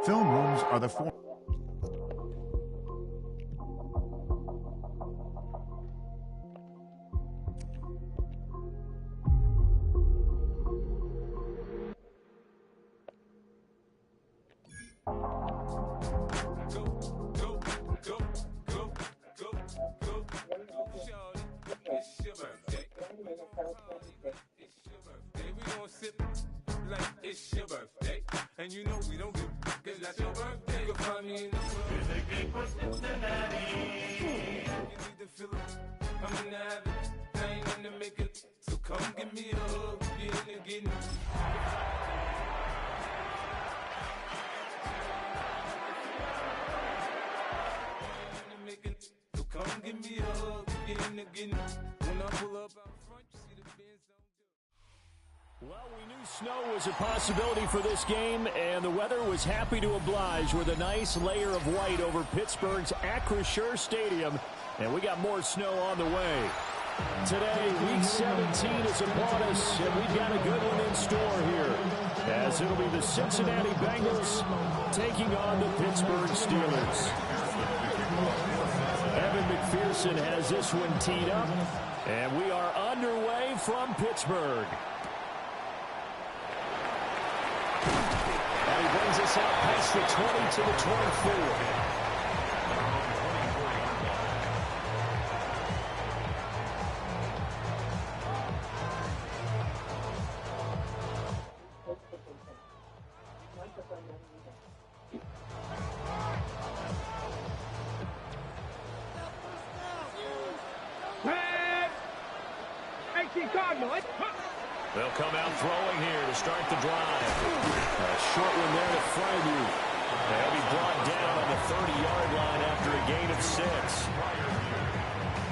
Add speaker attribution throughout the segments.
Speaker 1: Film rooms are the form.
Speaker 2: It's your birthday, and you know we don't give cause that's your birthday. You can find me in the club. In the game for Cincinnati. You need to feel it. I'm in the habit. I ain't in the making. So come give me a hug. Get in the getting. So come give me a hug. Get in the getting. When I pull up out front, you see the Benz on.
Speaker 3: Well, we knew snow was a possibility for this game, and the weather was happy to oblige with a nice layer of white over Pittsburgh's Acrisure Stadium, and we got more snow on the way. Today, Week 17 is upon us, and we've got a good one in store here, as it'll be the Cincinnati Bengals taking on the Pittsburgh Steelers. Evan McPherson has this one teed up, and we are underway from Pittsburgh. And he brings us out past the 20 to the 24. They'll come out throwing here to start the drive. A short one there to Frybu. They'll be brought down on the 30-yard line after a gain of 6.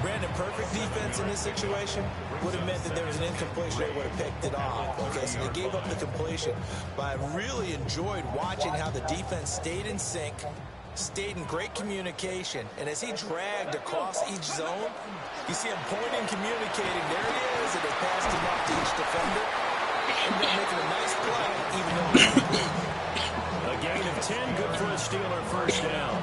Speaker 4: Brandon, perfect defense in this situation would have meant that there was an incompletion. They would have picked it off. Okay, so they gave up the completion. But I really enjoyed watching how the defense stayed in sync, stayed in great communication, and as he dragged across each zone, you see him pointing, communicating. There he is, and they passed him off to each defender. And they're making a nice play, even though it's complete.
Speaker 3: A gain of 10, good for a Steeler first down.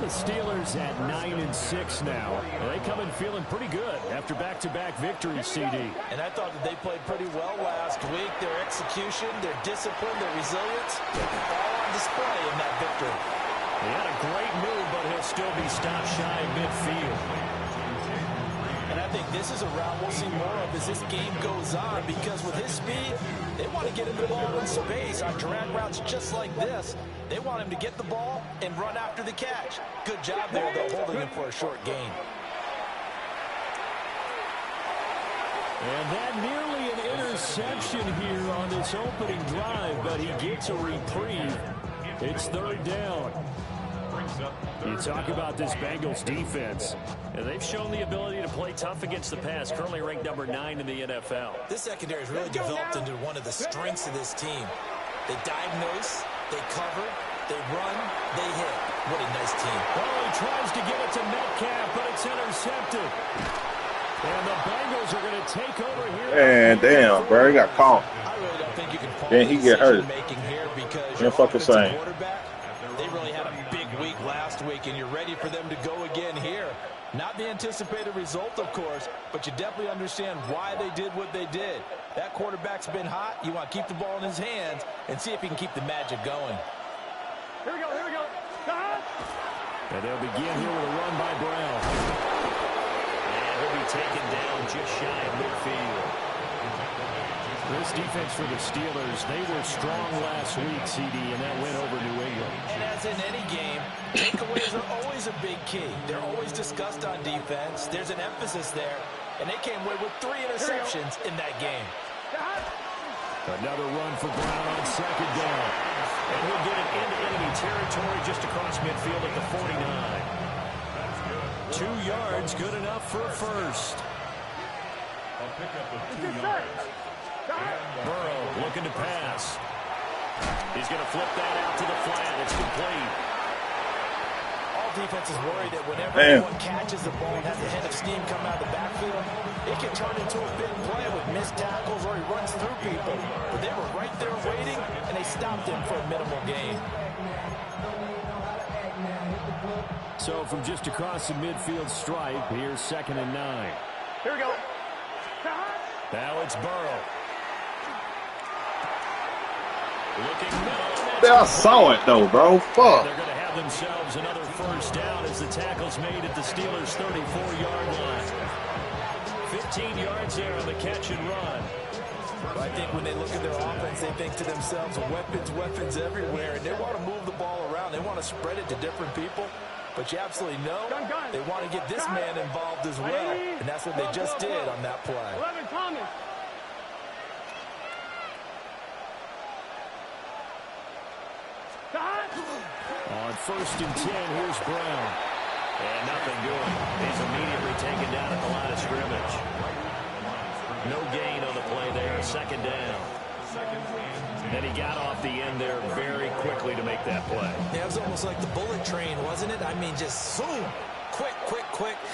Speaker 3: The Steelers at 9-6 now. They come in feeling pretty good after back-to-back victories, CD.
Speaker 4: And I thought that they played pretty well last week. Their execution, their discipline, their resilience, all on display in that victory.
Speaker 3: He had a great move, but he'll still be stopped shy midfield.
Speaker 4: And I think this is a route we'll see more of as this game goes on, because with his speed, they want to get him the ball in space on drag routes just like this. They want him to get the ball and run after the catch. Good job there, though, holding him for a short gain.
Speaker 3: And that nearly an interception here on this opening drive, but he gets a reprieve. It's third down. You talk about this Bengals defense. And they've shown the ability to play tough against the pass, currently ranked number 9 in the NFL.
Speaker 4: This secondary has really developed into one of the strengths of this team. They diagnose, they cover, they run, they hit. What a nice team.
Speaker 3: Well, he tries to get it to Metcalf, but it's intercepted. And the Bengals are going to take over here.
Speaker 5: And damn, bro, he got caught.
Speaker 4: I really don't think you can fault
Speaker 5: then he get hurt.
Speaker 4: Making here because
Speaker 5: you're fucking saying.
Speaker 4: Quarterback, they really had a big week last week, and you're ready for them to go again here. Not the anticipated result, of course, but you definitely understand why they did what they did. That quarterback's been hot. You want to keep the ball in his hands and see if he can keep the magic going.
Speaker 3: Here we go, here we go. And they'll begin here with a run by Brown. And he'll be taken down just shy of midfield. This defense for the Steelers, they were strong last week, CD, and that went over New England.
Speaker 4: And as in any game, takeaways are always a big key. They're always discussed on defense. There's an emphasis there, and they came away with 3 interceptions in that game.
Speaker 3: Another run for Brown on second down. And he'll get it into enemy territory just across midfield at the 49. 2 yards, good enough for a first.
Speaker 2: I'll pick up the 2 yards.
Speaker 3: Burrow looking to pass. He's going to flip that out to the flat. It's complete.
Speaker 4: All defense is worried that whenever anyone catches the ball and has a head of steam come out of the backfield, it can turn into a big play with missed tackles or he runs through people. But they were right there waiting, and they stopped him for a minimal gain.
Speaker 3: So from just across the midfield stripe, here's 2nd and 9.
Speaker 2: Here we go.
Speaker 3: Now it's Burrow. Looking middle.
Speaker 5: Yeah, I saw it though, bro. Fuck.
Speaker 3: They're going to have themselves another first down as the tackle's made at the Steelers' 34-yard line. 15 yards there on the catch and run.
Speaker 4: I think when they look at their offense, they think to themselves, weapons everywhere, and they want to move the ball around. They want to spread it to different people. But you absolutely know they want to get this man involved as well, and that's what they just did on that play.
Speaker 2: 11 Thomas.
Speaker 3: On 1st and 10, here's Brown. And nothing doing. He's immediately taken down at the line of scrimmage. No gain on the play there. 2nd down. And he got off the end there very quickly to make that play.
Speaker 4: Yeah, it was almost like the bullet train, wasn't it? I mean, just zoom. Quick.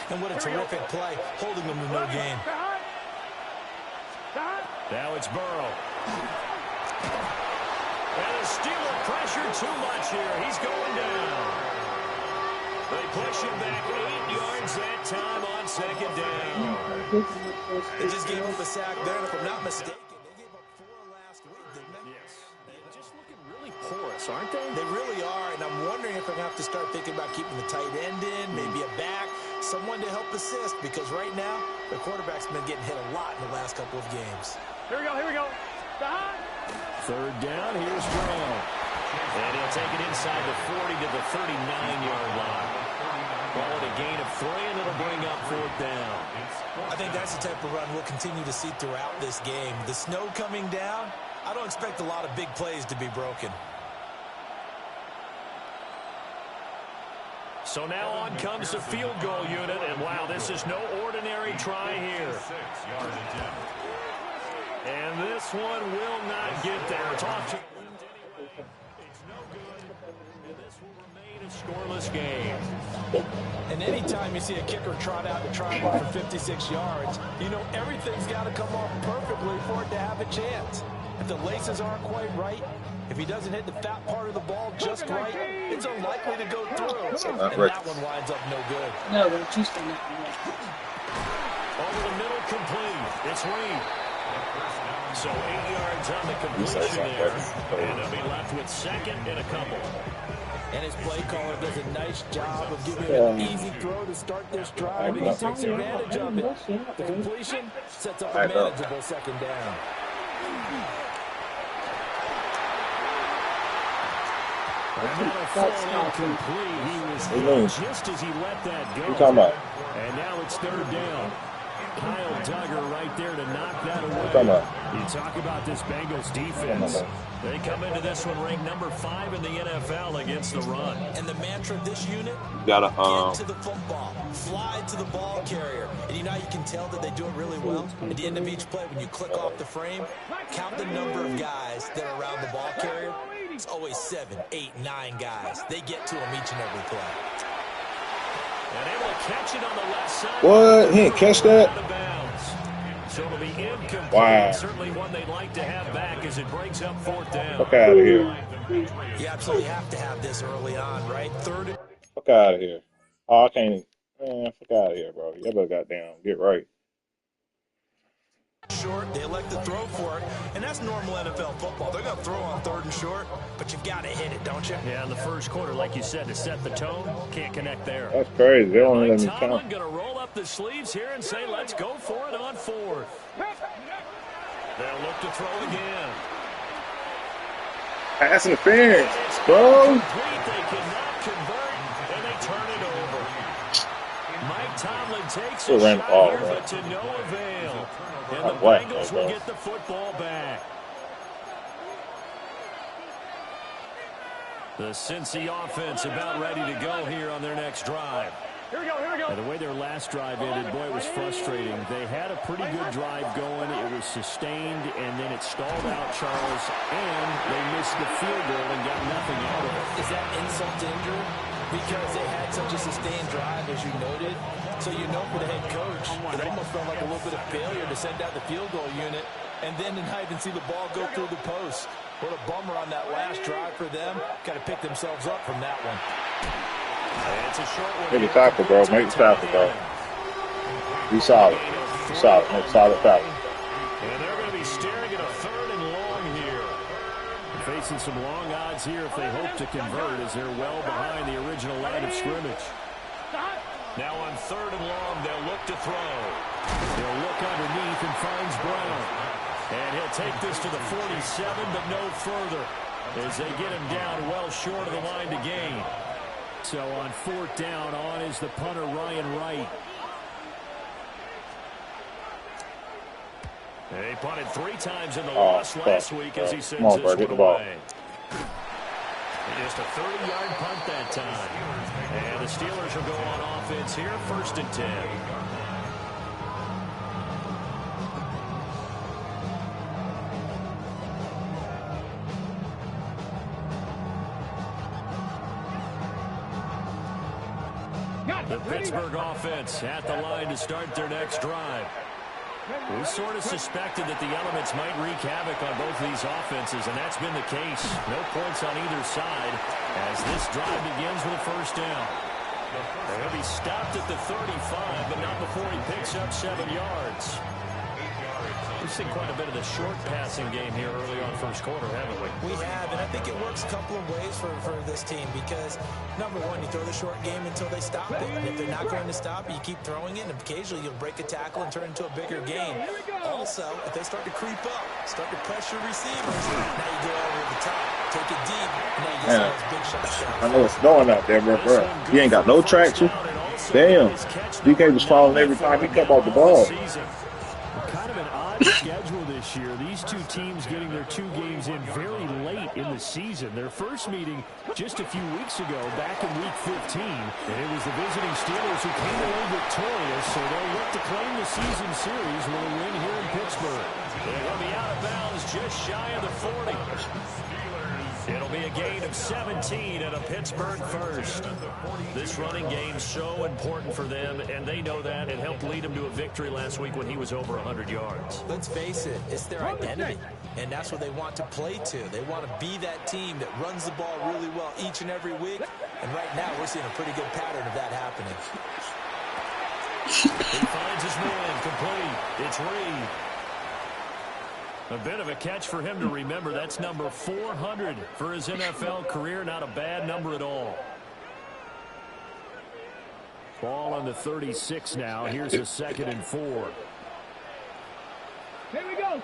Speaker 4: And what a terrific play, holding them to no gain.
Speaker 3: Now it's Burrow. And the Steeler pressure too much here. He's going down. They push him back 8 yards that time on 2nd down.
Speaker 4: They just gave up a sack there, and if I'm not mistaken, they gave up 4 last week, didn't they?
Speaker 3: Yes. They're just looking really porous, aren't they?
Speaker 4: They really are, and I'm wondering if they're going to have to start thinking about keeping the tight end in, maybe a back, someone to help assist, because right now, the quarterback's been getting hit a lot in the last couple of games.
Speaker 2: Here we go.
Speaker 3: 3rd down, here's Brown. And he'll take it inside the 40 to the 39-yard line. Ball at a gain of 3, and it'll bring up 4th down.
Speaker 4: I think that's the type of run we'll continue to see throughout this game. The snow coming down, I don't expect a lot of big plays to be broken.
Speaker 3: So now on comes the field goal unit, and wow, this is no ordinary try here. And this one will not get there. Talk to it's no good, and this will remain a scoreless game.
Speaker 4: And anytime you see a kicker trot out to try and run for 56 yards, you know everything's got to come off perfectly for it to have a chance. If the laces aren't quite right, if he doesn't hit the fat part of the ball just right, it's unlikely to go through. And that one winds up no good.
Speaker 1: No, they're just not.
Speaker 3: Over the middle, complete. It's Reed. So 8 yards on the completion there. And they'll be left with 2nd and a couple.
Speaker 4: And his play caller does a nice job of giving him an easy throw to start this drive, and he takes advantage of it. The completion sets up a manageable 2nd down.
Speaker 3: Another full incomplete. He was just as he let that go.
Speaker 5: What you talking about?
Speaker 3: And now it's 3rd down. Kyle Duggar right there to knock that away. You talk about this Bengals defense. They come into this one ranked number 5 in the NFL against the run.
Speaker 4: And the mantra of this unit,
Speaker 5: get
Speaker 4: to the football, fly to the ball carrier. And you know you can tell that they do it really well? At the end of each play, when you click off the frame, count the number of guys that are around the ball carrier. It's always 7, 8, 9 guys. They get to him each and every play.
Speaker 3: And able to catch it on the left side.
Speaker 5: What? He didn't catch that?
Speaker 3: So it'll be incomplete.
Speaker 5: Wow.
Speaker 3: Certainly one they'd like to have back as it breaks up 4th down.
Speaker 5: Fuck out of here.
Speaker 4: You absolutely have to have this early on, right? 3rd.
Speaker 5: Fuck out of here. Oh, I can't. Man, fuck out of here, bro. You better goddamn get right.
Speaker 4: Short, they elect to throw for it, and that's normal NFL football. They're going to throw on 3rd and short, but you've got to hit it, don't you?
Speaker 3: Yeah, in the first quarter, like you said, to set the tone, can't connect there.
Speaker 5: That's crazy. They don't let me
Speaker 3: Tomlin
Speaker 5: count.
Speaker 3: going to roll up the sleeves here and say, let's go for it on 4th. They'll look to throw again.
Speaker 5: Pass interference, bro.
Speaker 3: They cannot convert, and they turn it over. Mike Tomlin takes a shot here, but to no avail. And the Bengals will get the football back. The Cincy offense about ready to go here on their next drive.
Speaker 2: Here we go.
Speaker 3: And the way their last drive ended, boy, it was frustrating. They had a pretty good drive going. It was sustained, and then it stalled out, Charles, and they missed the field goal and got nothing out of it.
Speaker 4: Is that insult to injury? Because they had such a sustained drive, as you noted. So you know for the head coach, it almost felt like a little bit of failure to send out the field goal unit. and then tonight and see the ball go through the post. What a bummer on that last drive for them. Got to pick themselves up from that one.
Speaker 3: It's a short one.
Speaker 5: Make the tackle, bro. Make the tackle, bro. Be solid. Be solid. Make solid tackle.
Speaker 3: And they're going to be staring at a 3rd and long here. Facing some long odds here if they hope to convert, as they're well behind the original line of scrimmage. Now on 3rd and long, they'll look to throw. He'll look underneath and finds Brown. And he'll take this to the 47, but no further, as they get him down well short of the line to gain. So on 4th down, on is the punter, Ryan Wright. He punted 3 times in the loss last week as he sends this one away. Just a 30-yard punt that time. And the Steelers will go on offense here, 1st and 10. The Pittsburgh offense at the line to start their next drive. We sort of suspected that the elements might wreak havoc on both of these offenses, and that's been the case. No points on either side as this drive begins with a 1st down. He'll be stopped at the 35, but not before he picks up 7 yards. We've seen quite a bit of the short passing game here early on 1st quarter, haven't we?
Speaker 4: We have, and I think it works a couple of ways for this team because, number one, you throw the short game until they stop it. And if they're not going to stop it, you keep throwing it, and occasionally you'll break a tackle and turn it into a bigger game. Also, if they start to creep up, start to pressure receivers, now you go over the top, take it deep, and now you get some of those big shots down.
Speaker 5: I know it's snowing out there, bro. He ain't got no traction. Damn. DK was falling every time he come off the ball.
Speaker 3: Kind of an odd schedule this year. These two teams getting their 2 games in very late in the season. Their first meeting just a few weeks ago, back in Week 15. And it was the visiting Steelers who came away victorious, so they'll look to claim the season series with a win here in Pittsburgh. They're going to be out of bounds just shy of the 40. It'll be a gain of 17 and a Pittsburgh 1st. This running game so important for them, and they know that. It helped lead them to a victory last week when he was over 100 yards.
Speaker 4: Let's face it, it's their identity, and that's what they want to play to. They want to be that team that runs the ball really well each and every week, and right now we're seeing a pretty good pattern of that happening.
Speaker 3: He finds his man complete. It's Reed. A bit of a catch for him to remember. That's number 400 for his NFL career. Not a bad number at all. Ball on the 36 now. Here's a 2nd and 4.
Speaker 2: Here we go.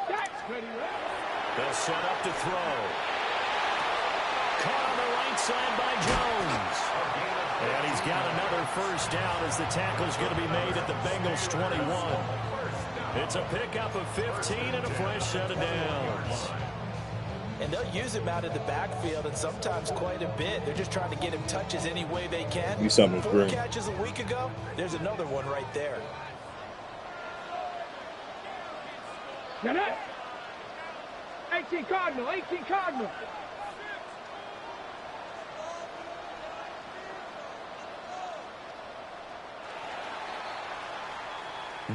Speaker 3: They'll set up to throw. Caught on the right side by Jones. And he's got another 1st down as the tackle's going to be made at the Bengals 21. It's a pickup of 15 and a fresh set of downs.
Speaker 4: And they'll use him out of the backfield, and sometimes quite a bit. They're just trying to get him touches any way they can. 4 catches a week ago. There's another one right there.
Speaker 2: Now that 18 Cardinal, 18 Cardinal.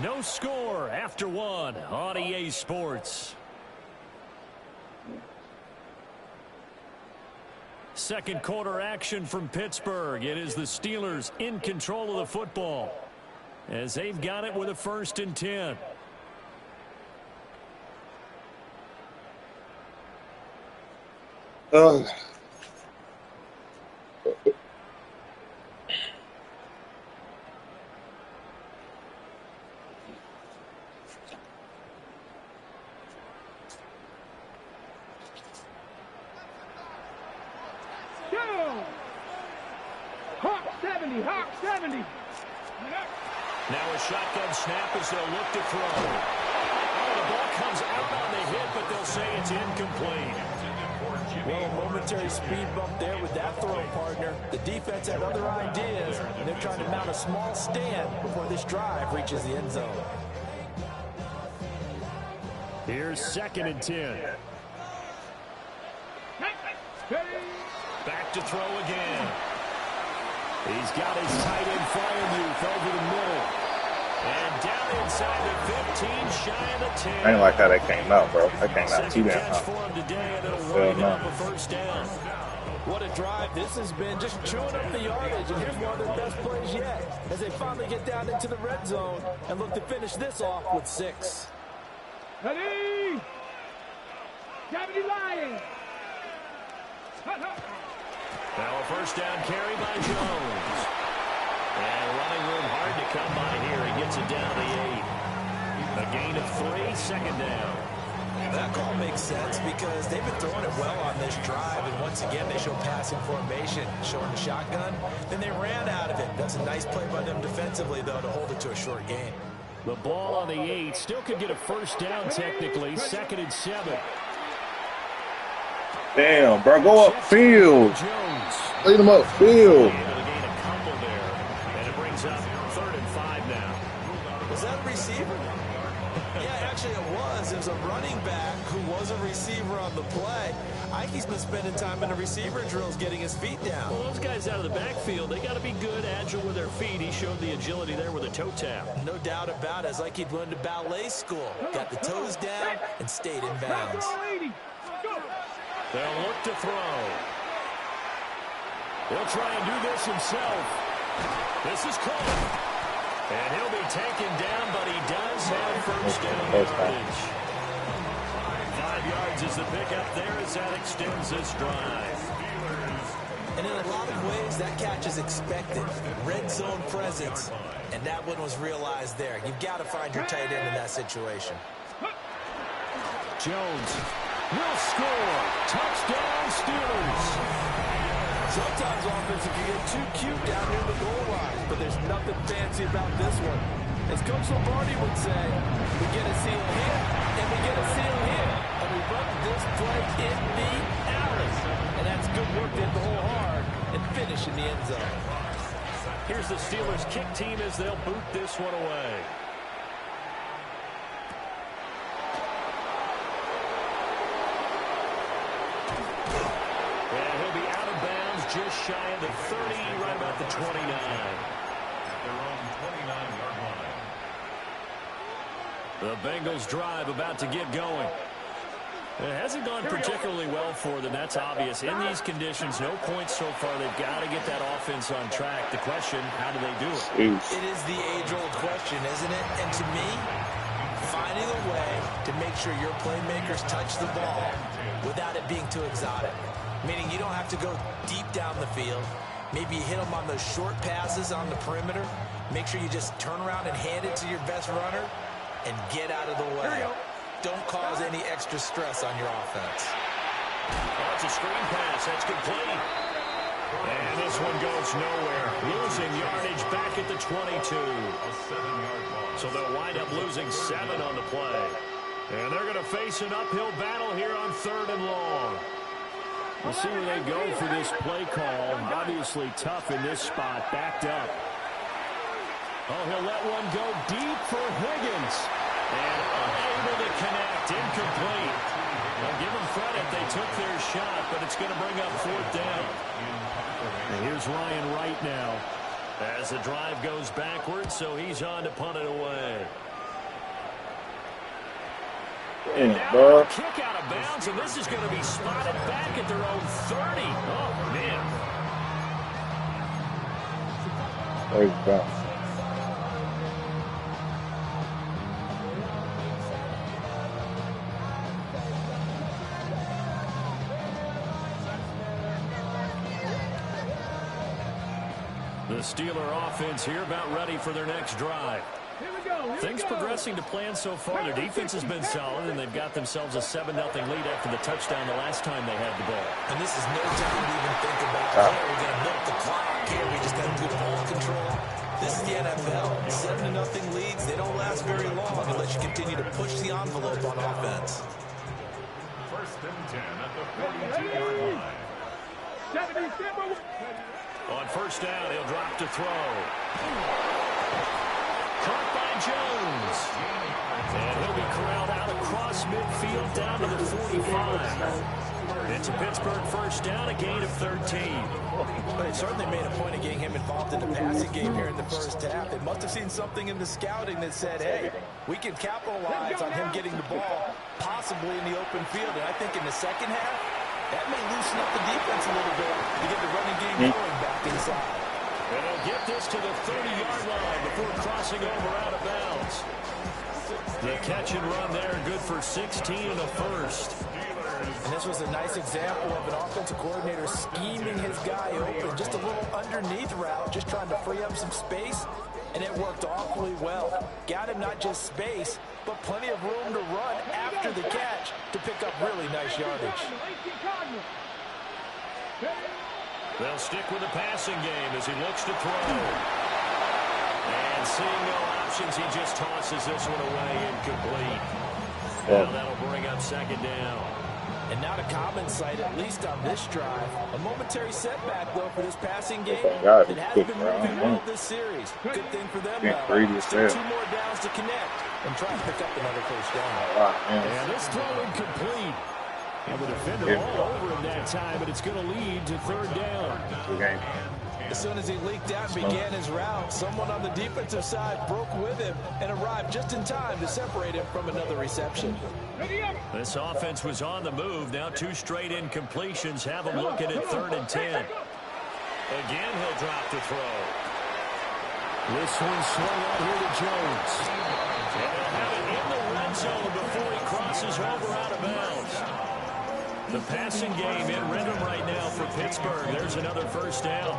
Speaker 3: No score after 1 on EA Sports. 2nd quarter action from Pittsburgh. It is the Steelers in control of the football as they've got it with a 1st and 10.
Speaker 2: Hawk 70, Hawk 70.
Speaker 3: Now a shotgun snap as they'll look to throw. Oh, the ball comes out on the hit, but they'll say it's incomplete.
Speaker 4: Well, a momentary speed bump there with that throw, partner. The defense had other ideas, and they're trying to mount a small stand before this drive reaches the end zone.
Speaker 3: Here's 2nd and 10. Back to throw again. He's got his tight end Freiermuth over the middle. And down inside the 15, shy of the 10.
Speaker 5: I ain't like how that came out, bro. That came out too damn
Speaker 3: Catch
Speaker 5: high.
Speaker 3: for him today, and it'll wind up a first down.
Speaker 1: What a drive. This has been just chewing up the yardage, and here's one of their best plays yet as they finally get down into the red zone and look to finish this off with 6.
Speaker 2: Ready? Deputy Lions.
Speaker 3: Now a first down carry by Jones. And running room hard to come by here. He gets it down the 8. A gain of 3, second down.
Speaker 4: That call makes sense because they've been throwing it well on this drive, and once again they show passing formation, showing the shotgun. Then they ran out of it. That's a nice play by them defensively, though, to hold it to a short gain.
Speaker 3: The ball on the 8 still could get a first down technically. 2nd and 7.
Speaker 5: Damn, bro, go upfield.
Speaker 3: Jones.
Speaker 5: Lead him upfield.
Speaker 3: Able to gain a couple there, and it brings up 3rd and 5 now.
Speaker 4: Was that a receiver? Yeah, actually it was. It was a running back who was a receiver on the play. Ikey's been spending time in the receiver drills getting his feet down.
Speaker 3: Well, those guys out of the backfield, they got to be good, agile with their feet. He showed the agility there with a toe tap.
Speaker 4: No doubt about it. It's like he'd went to ballet school. Got the toes down and stayed in bounds.
Speaker 3: They'll look to throw. He'll try and do this himself. This is close. And he'll be taken down, but he does have first down yardage. 5 yards is the pickup there as that extends this drive.
Speaker 4: And in a lot of ways, that catch is expected. Red zone presence, and that one was realized there. You've got to find your tight end in that situation.
Speaker 3: Jones will score. Touchdown, Steelers.
Speaker 1: Sometimes offense can get too cute down near the goal line, but there's nothing fancy about this one. As Coach Lombardi would say, we get a seal here, and we get a seal here, and we run this play in the alley. And that's good work to hit the hole hard and finish in the end zone.
Speaker 3: Here's the Steelers kick team as they'll boot this one away. And he'll be out of bounds just shy of the 30, right about the 29.
Speaker 2: Their own 29-yard line.
Speaker 3: The Bengals drive about to get going. It hasn't gone particularly well for them, that's obvious. In these conditions, no points so far. They've got to get that offense on track. The question, how do they do it?
Speaker 4: It is the age-old question, isn't it? And to me, finding a way to make sure your playmakers touch the ball without it being too exotic. Meaning you don't have to go deep down the field. Maybe you hit them on those short passes on the perimeter. Make sure you just turn around and hand it to your best runner and get out of the way. Don't cause any extra stress on your offense.
Speaker 3: Oh, it's a screen pass. That's complete. And this one goes nowhere. Losing yardage back at the 22.
Speaker 2: A 7-yard loss.
Speaker 3: So they'll wind up losing 7 on the play. And they're going to face an uphill battle here on 3rd and long. We'll see where they go for this play call. Obviously tough in this spot, backed up. Oh, he'll let one go deep for Higgins. And unable to connect, incomplete. Well, give them credit, they took their shot, but it's going to bring up 4th down. And here's Ryan Wright now as the drive goes backwards, so he's on to punt it away. And now a kick out of bounds, and this is going to be spotted back at their own 30. Oh, man.
Speaker 5: There you go.
Speaker 3: The Steeler offense here about ready for their next drive. Things progressing to plan so far. Their defense has been solid, and they've got themselves a 7-0 lead after the touchdown the last time they had the ball.
Speaker 4: And this is no time to even think about, hey, we're going to milk the clock. Here, we just got to do ball control. This is the NFL. 7-0 leads, they don't last very long unless you continue to push the envelope on offense.
Speaker 2: 1st and 10 at the 42-yard line.
Speaker 3: On 1st down, he'll drop to throw. Caught by Jones. And he'll be corralled out across midfield down to the 45. It's a Pittsburgh first down, a gain of 13.
Speaker 4: But it certainly made a point of getting him involved in the passing game here in the first half. They must have seen something in the scouting that said, hey, we can capitalize on him getting the ball possibly in the open field. And I think in the second half, that may loosen up the defense a little bit to get the running game going back inside.
Speaker 3: And they'll get this to the 30-yard line before crossing over out of bounds. The catch and run there, good for 16 and a first.
Speaker 4: And this was a nice example of an offensive coordinator scheming his guy open. Just a little underneath route, just trying to free up some space, and it worked awfully well. Got him not just space, but plenty of room to run after the catch to pick up really nice yardage.
Speaker 3: They'll stick with the passing game as he looks to throw. And seeing no options, he just tosses this one away incomplete. Now that'll bring up second down.
Speaker 4: And not a common sight, at least on this drive. A momentary setback, though, for this passing game. It hasn't been moving well this series. Good thing for them, though. Still 2 more downs to connect and try to pick up another first down.
Speaker 3: And this throw incomplete. And the defender all over him that time, but it's going to lead to third down.
Speaker 5: Okay.
Speaker 4: As soon as he leaked out and began his route, someone on the defensive side broke with him and arrived just in time to separate him from another reception.
Speaker 3: This offense was on the move. Now 2 straight incompletions have him looking at 3rd and 10. Again, he'll drop the throw. This one's swung out here to Jones. And they'll have it in the red zone before he crosses over out of bounds. The passing game in rhythm right now for Pittsburgh. There's another first down.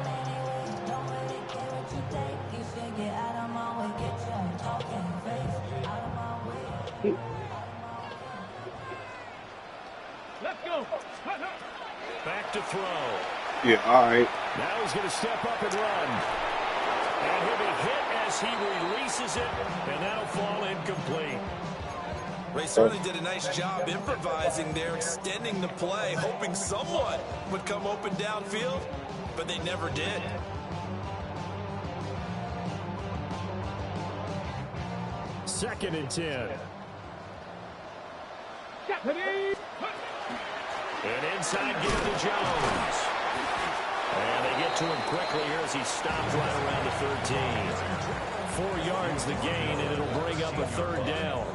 Speaker 2: Let's go.
Speaker 3: Back to throw.
Speaker 5: Yeah, all right.
Speaker 3: Now he's going to step up and run. And he'll be hit as he releases it, and that'll fall incomplete.
Speaker 4: They certainly did a nice job improvising there, extending the play, hoping someone would come open downfield, but they never did.
Speaker 3: Second and 10. And inside give to Jones. And they get to him quickly here as he stopped right around the 13. 4 yards the gain, and it'll bring up a third down.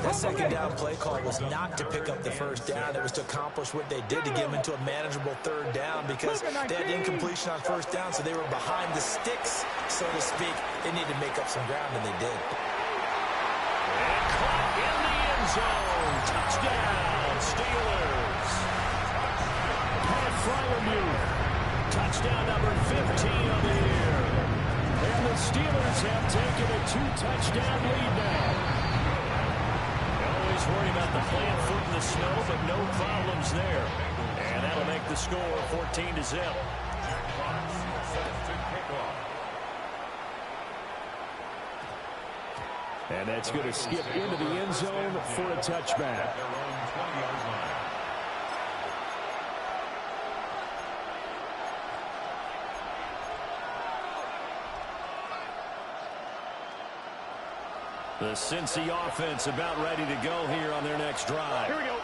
Speaker 4: That second down play call was not to pick up the first down. It was to accomplish what they did to get them into a manageable third down because they had incompletion on first down, so they were behind the sticks, so to speak. They needed to make up some ground, and they did.
Speaker 3: And caught in the end zone. Touchdown, Steelers. Pat Fryermuth. Touchdown number 15 on the year. And the Steelers have taken a 2-touchdown lead now. Always worried about the plant foot in the snow, but no problems there. And that'll make the score 14-0. And that's going to skip into the end zone for a touchback. The Cincy offense about ready to go here on their next drive. Here we go.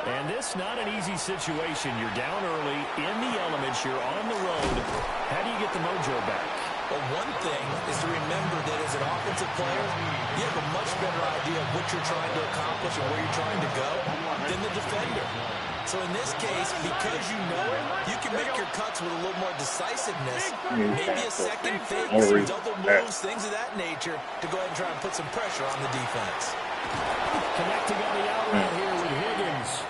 Speaker 3: And this not an easy situation. You're down early, in the elements, you're on the road. How do you get the mojo back?
Speaker 4: Well, one thing is to remember that as an offensive player, you have a much better idea of what you're trying to accomplish and where you're trying to go than the defender. So in this case, because you know it, you can make your cuts with a little more decisiveness, maybe a second fake, some double moves, things of that nature, to go ahead and try and put some pressure on the defense.
Speaker 3: Connecting on the out route here with Higgins.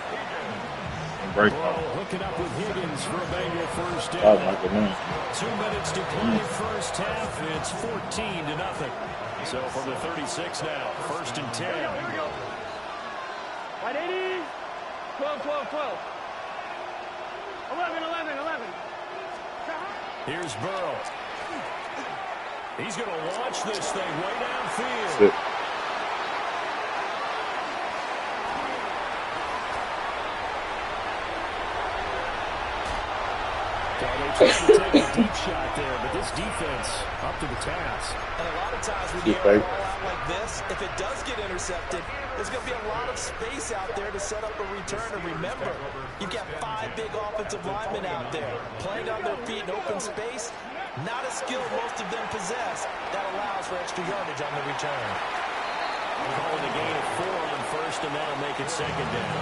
Speaker 3: Hooking up with Higgins for a Bengal first down. 2 minutes to play first half. It's 14-0. So from the 36 now, 1st and 10.
Speaker 2: Right, 80. 12, 12, 12. 11, 11, 11.
Speaker 3: Here's Burrow. He's going to launch this thing way downfield. They tried to take a deep shot there, but this defense up to the task.
Speaker 4: And a lot of times when you air the ball out like this, if it does get intercepted, there's going to be a lot of space out there to set up a return. And remember, you've got 5 big offensive linemen out there playing on their feet in open space. Not a skill most of them possess that allows for extra yardage on the return.
Speaker 3: Calling a gain of 4 on first, and that'll make it second down.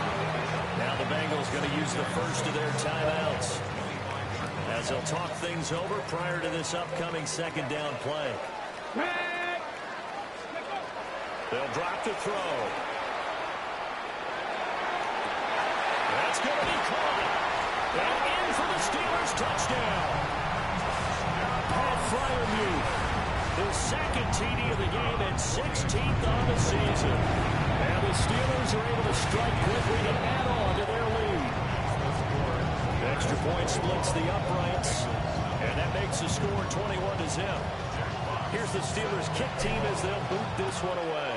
Speaker 3: Now the Bengals going to use the first of their timeouts as they'll talk things over prior to this upcoming second down play. They'll drop to throw. That's going to be caught. And in for the Steelers touchdown. Pat Freiermuth, his second TD of the game and 16th on the season. And the Steelers are able to strike quickly to add on to their lead. The extra point splits the uprights, and that makes the score 21-0. Here's the Steelers kick team as they'll boot this one away.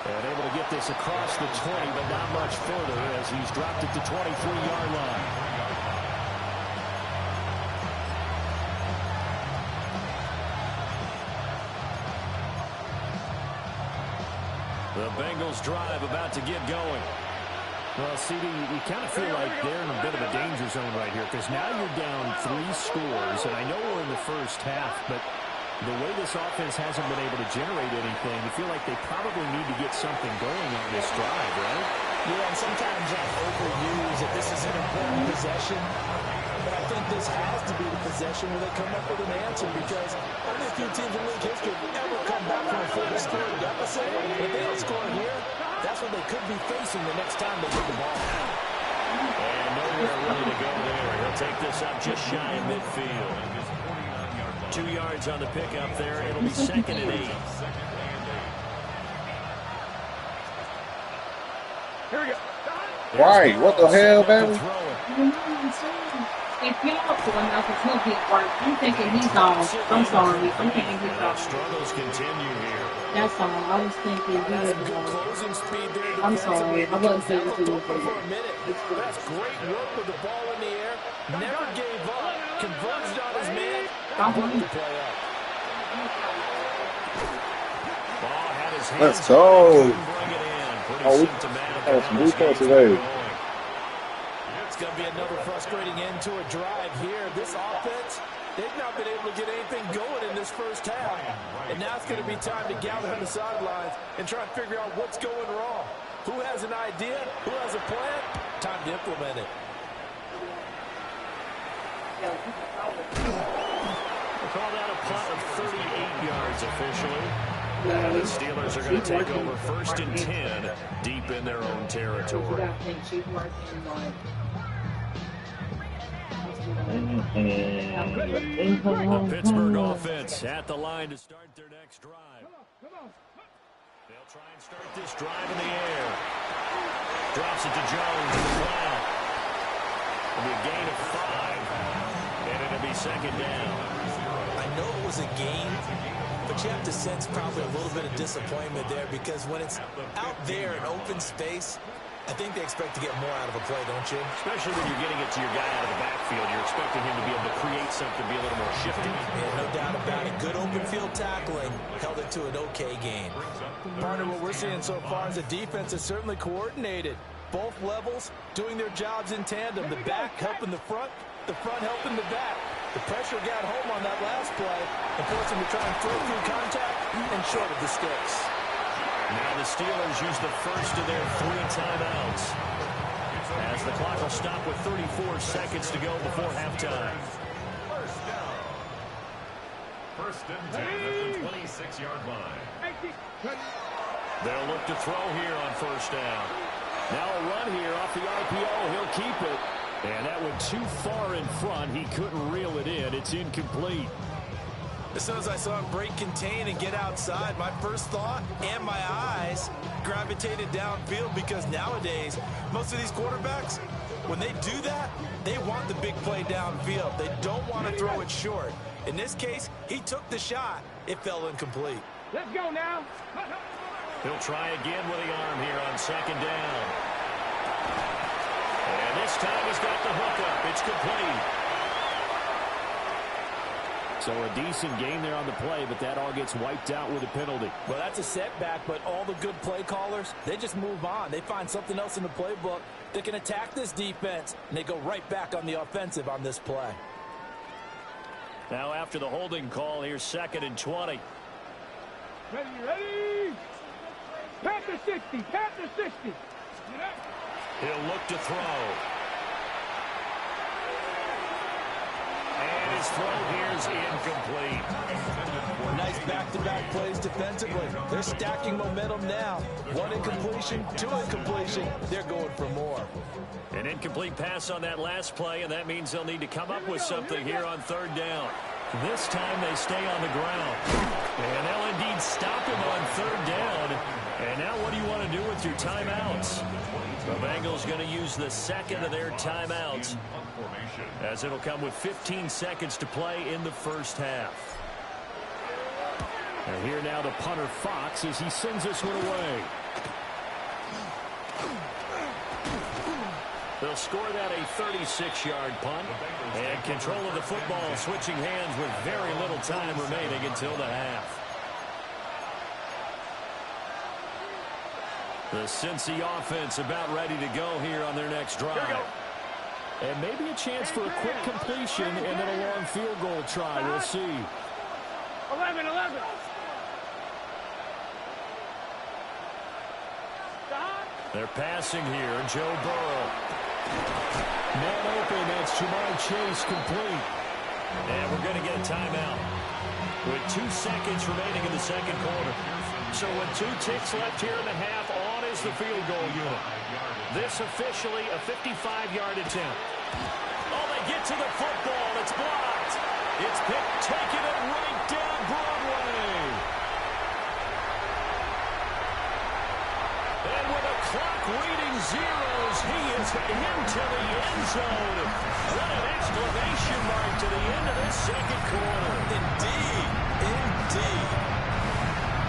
Speaker 3: And able to get this across the 20, but not much further as he's dropped it to 23-yard line. The Bengals drive about to get going. Well, CD, you kind of feel like they're in a bit of a danger zone right here because now you're down 3 scores, and I know we're in the first half, but the way this offense hasn't been able to generate anything, you feel like they probably need to get something going on this drive, right?
Speaker 4: Yeah, and sometimes I overuse that this is an important possession, but I think this has to be the possession where they come up with an answer because only a few teams in league history have ever come back from a 40-score deficit. If they don't score here, that's what they could be facing the next time they get the ball.
Speaker 3: And nowhere really to go there. He'll take this up just shy of midfield. 2 yards on the pickup there. It'll be second and 8.
Speaker 1: Here we go.
Speaker 5: Right, what the hell, baby?
Speaker 6: If y'all pulling out the smoke hit work, I'm thinking he's on. I'm sorry. I'm thinking he's on.
Speaker 3: Struggles continue here.
Speaker 6: That's all. I was thinking he was on.
Speaker 1: Closing speed there.
Speaker 6: I'm sorry. I wasn't thinking he was
Speaker 1: For a
Speaker 6: on.
Speaker 1: minute. That's great work with the ball in the air. Never gave up. Converged on his man. Worked the play up.
Speaker 3: Ball had his hands.
Speaker 5: Let's go.
Speaker 3: Couldn't bring it in. Pretty
Speaker 5: Oh,
Speaker 3: symptomatic
Speaker 5: that was
Speaker 3: of
Speaker 5: some
Speaker 3: how this
Speaker 5: defense
Speaker 3: game's
Speaker 5: today.
Speaker 3: going.
Speaker 1: It's going to be another frustrating end to a drive here. This offense, they've not been able to get anything going in this first half. And now it's going to be time to gather on the sidelines and try and figure out what's going wrong. Who has an idea? Who has a plan? Time to implement it.
Speaker 3: We'll call that a punt of 38 yards officially. The Steelers are going to take over first and 10 deep in their own territory. The Pittsburgh offense at the line to start their next drive. They'll try and start this drive in the air. Drops it to Jones in the flat. It'll be a gain of 5, and it'll be second down.
Speaker 4: I know it was a game, but you have to sense probably a little bit of disappointment there because when it's out there in open space, I think they expect to get more out of a play, don't you?
Speaker 3: Especially when you're getting it to your guy out of the backfield. You're expecting him to be able to create something, be a little more shifty.
Speaker 4: Yeah, no doubt about it. Good open field tackling held it to an okay game.
Speaker 1: Partner, what we're seeing so far is the defense is certainly coordinated. Both levels doing their jobs in tandem. The back helping the front helping the back. The pressure got home on that last play and forced him to try and throw through contact and short of the sticks.
Speaker 3: Now the Steelers use the first of their 3 timeouts as the clock will stop with 34 seconds to go before halftime.
Speaker 2: First and 10 at the 26-yard line.
Speaker 3: They'll look to throw here on first down. Now a run here off the RPO. He'll keep it. And that went too far in front. He couldn't reel it in. It's incomplete.
Speaker 4: As soon as I saw him break contain and get outside, my first thought and my eyes gravitated downfield because nowadays, most of these quarterbacks, when they do that, they want the big play downfield. They don't want to throw it short. In this case, he took the shot. It fell incomplete.
Speaker 1: Let's go now.
Speaker 3: He'll try again with the arm here on second down. And this time he's got the hook up. It's complete. So a decent gain there on the play, but that all gets wiped out with a penalty.
Speaker 4: Well, that's a setback, but all the good play callers, they just move on. They find something else in the playbook that can attack this defense, and they go right back on the offensive on this play.
Speaker 3: Now after the holding call, here's 2nd and 20.
Speaker 2: Ready? Panther 60, Panther 60.
Speaker 3: He'll look to throw. And his throw here is incomplete.
Speaker 4: Nice back-to-back plays defensively. They're stacking momentum now. 1 incompletion, 2 incompletion. They're going for more.
Speaker 3: An incomplete pass on that last play, and that means they'll need to come up with something here on 3rd down. This time they stay on the ground. And they'll indeed stop him on 3rd down. And now what do you want to do with your timeouts? The Bengals going to use the 2nd of their timeouts, as it'll come with 15 seconds to play in the first half. And here now the punter Fox as he sends this one away. They'll score that a 36-yard punt. And control of the football switching hands with very little time remaining until the half. The Cincy offense about ready to go here on their next drive. And maybe a chance for a quick completion and then a long field goal try. We'll see.
Speaker 2: 11.
Speaker 3: They're passing here, and Joe Burrow. Man open, that's Jamar Chase complete. And we're going to get a timeout with 2 seconds remaining in the 2nd quarter. So with 2 ticks left here in the half, on is the field goal unit. This officially a 55-yard attempt. Oh, they get to the football. It's blocked. It's picked, taking it right down Broadway. And with a clock reading zeros, he is into the end zone. What an exclamation mark to the end of this 2nd quarter.
Speaker 4: Indeed.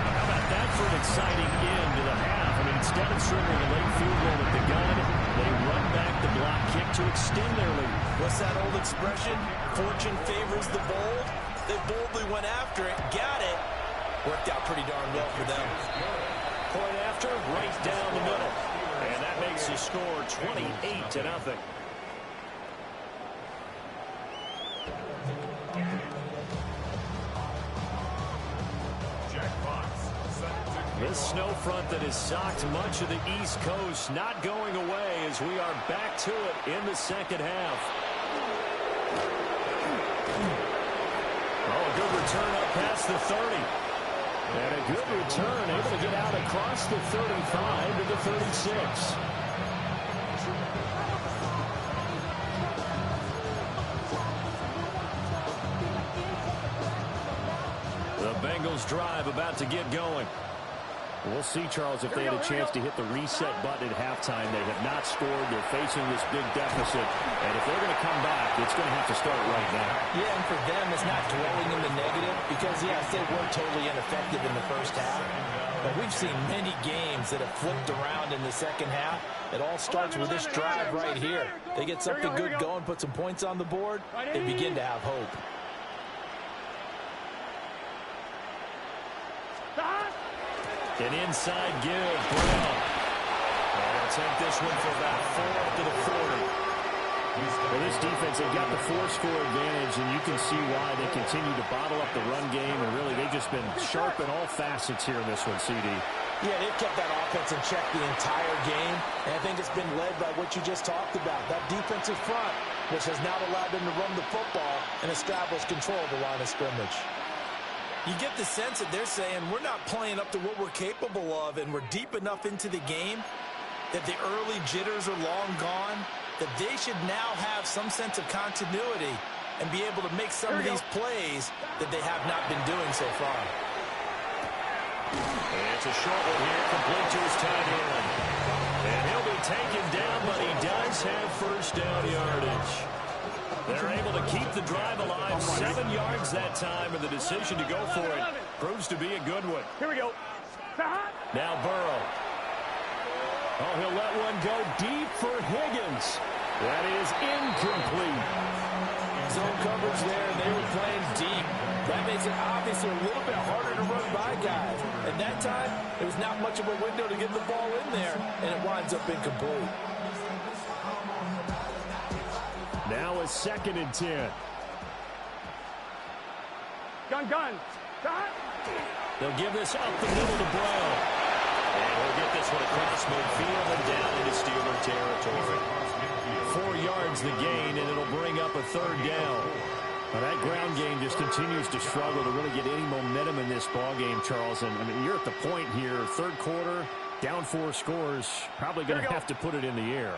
Speaker 3: How about that for an exciting end to the half? I mean, instead of serving a late field goal with the gun, they run back the block kick to extend their lead.
Speaker 4: What's that old expression? Fortune favors the bold. They boldly went after it, got it. Worked out pretty darn well for them.
Speaker 3: Point after, right down the middle. And that makes the score 28-0. This snow front that has socked much of the East Coast not going away as we are back to it in the 2nd half. Oh, a good return up past the 30. And a good return, able to get out across the 35 to the 36. The Bengals drive about to get going. We'll see, Charles, if they had a chance to hit the reset button at halftime. They have not scored. They're facing this big deficit. And if they're going to come back, it's going to have to start right now.
Speaker 4: Yeah, and for them, it's not dwelling in the negative because, yes, they were totally ineffective in the first half. But we've seen many games that have flipped around in the 2nd half. It all starts with this drive right here. They get something good going, put some points on the board, they begin to have hope.
Speaker 3: An inside give, Brown. And they'll take this one for about 4 up to the 40. Well, this defense, they've got the 4-score advantage, and you can see why they continue to bottle up the run game, and really they've just been sharp in all facets here in this one, CD.
Speaker 4: Yeah, they've kept that offense in check the entire game, and I think it's been led by what you just talked about, that defensive front, which has now allowed them to run the football and establish control of the line of scrimmage. You get the sense that they're saying we're not playing up to what we're capable of, and we're deep enough into the game that the early jitters are long gone, that they should now have some sense of continuity and be able to make some of these plays that they have not been doing so far.
Speaker 3: And it's a short one here, complete to his tight end. And he'll be taken down, but he does have first down yardage. They're able to keep the drive alive. 7 yards that time, and the decision to go for it proves to be a good one.
Speaker 2: Here we go.
Speaker 3: Now Burrow. Oh, he'll let one go deep for Higgins. That is incomplete.
Speaker 1: zone coverage there, and they were playing deep. That makes it obviously a little bit harder to run by guys. At that time, there was not much of a window to get the ball in there, and it winds up incomplete.
Speaker 3: Now a 2nd and 10.
Speaker 2: Gun.
Speaker 3: They'll give this up the middle to Brown. And we'll get this one across midfield and down into Steeler territory. 4 yards the gain, and it'll bring up a 3rd down. Now that ground game just continues to struggle to really get any momentum in this ball game, Charles. And I mean, you're at the point here, 3rd quarter, down 4 scores, probably going to have to put it in the air.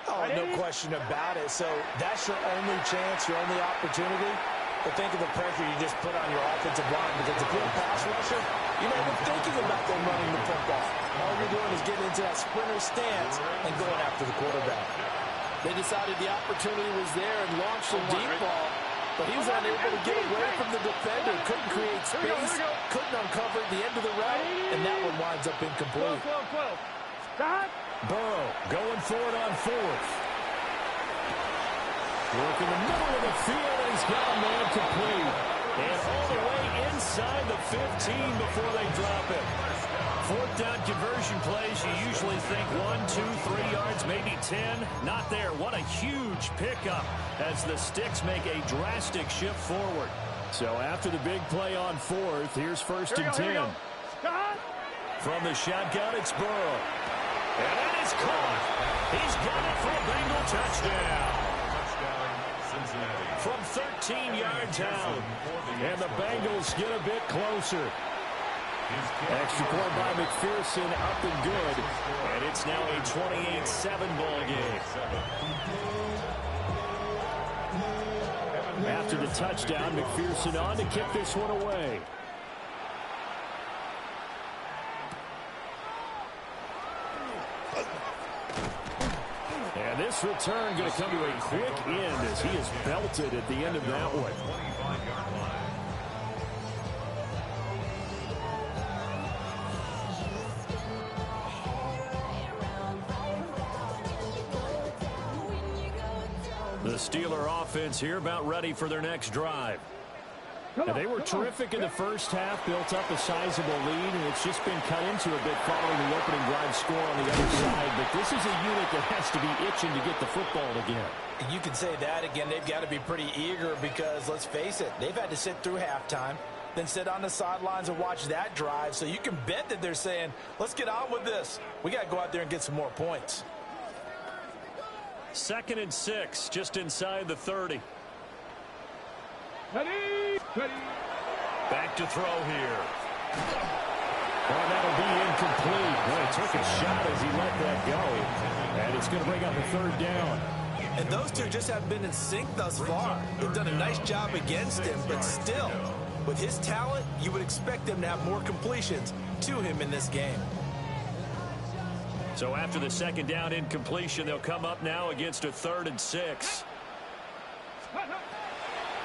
Speaker 4: Oh, no question about it. So that's your only chance, your only opportunity. But think of the pressure you just put on your offensive line, because if you're a pass rusher, you're not even thinking about them running the football. All you're doing is getting into that sprinter stance and going after the quarterback.
Speaker 1: They decided the opportunity was there and launched a deep ball, but he was unable to get away from the defender, couldn't create space, couldn't uncover the end of the route, and that one winds up incomplete.
Speaker 3: Burrow going for it on 4th. Work in the middle of the field, and he's got a man complete. And all the way inside the 15 before they drop it. 4th down conversion plays, you usually think 1, 2, 3 yards, maybe 10. Not there. What a huge pickup as the Sticks make a drastic shift forward. So after the big play on 4th, here's 1st and 10. From the shotgun, it's Burrow. And it is caught. He's got it for a Bengal touchdown. From 13 yards out. And the Bengals get a bit closer. Extra point by McPherson, up and good. And it's now a 28-7 ball game. After the touchdown, McPherson on to kick this one away. And this return going to come to a quick end as he is belted at the end of that one. The Steeler offense here about ready for their next drive. And they were terrific in the first half, built up a sizable lead, and it's just been cut into a bit following the opening drive score on the other side. But this is a unit that has to be itching to get the football again.
Speaker 4: You can say that again. They've got to be pretty eager because, let's face it, they've had to sit through halftime, then sit on the sidelines and watch that drive. So you can bet that they're saying, let's get on with this. We got to go out there and get some more points.
Speaker 3: 2nd and 6, just inside the 30. Back to throw here. Well, that'll be incomplete. Well, he took a shot as he let that go. And it's going to bring up a 3rd down.
Speaker 4: And those two just haven't been in sync thus far. They've done a nice job against him, but still, with his talent, you would expect them to have more completions to him in this game.
Speaker 3: So after the 2nd down incompletion, they'll come up now against a 3rd and 6.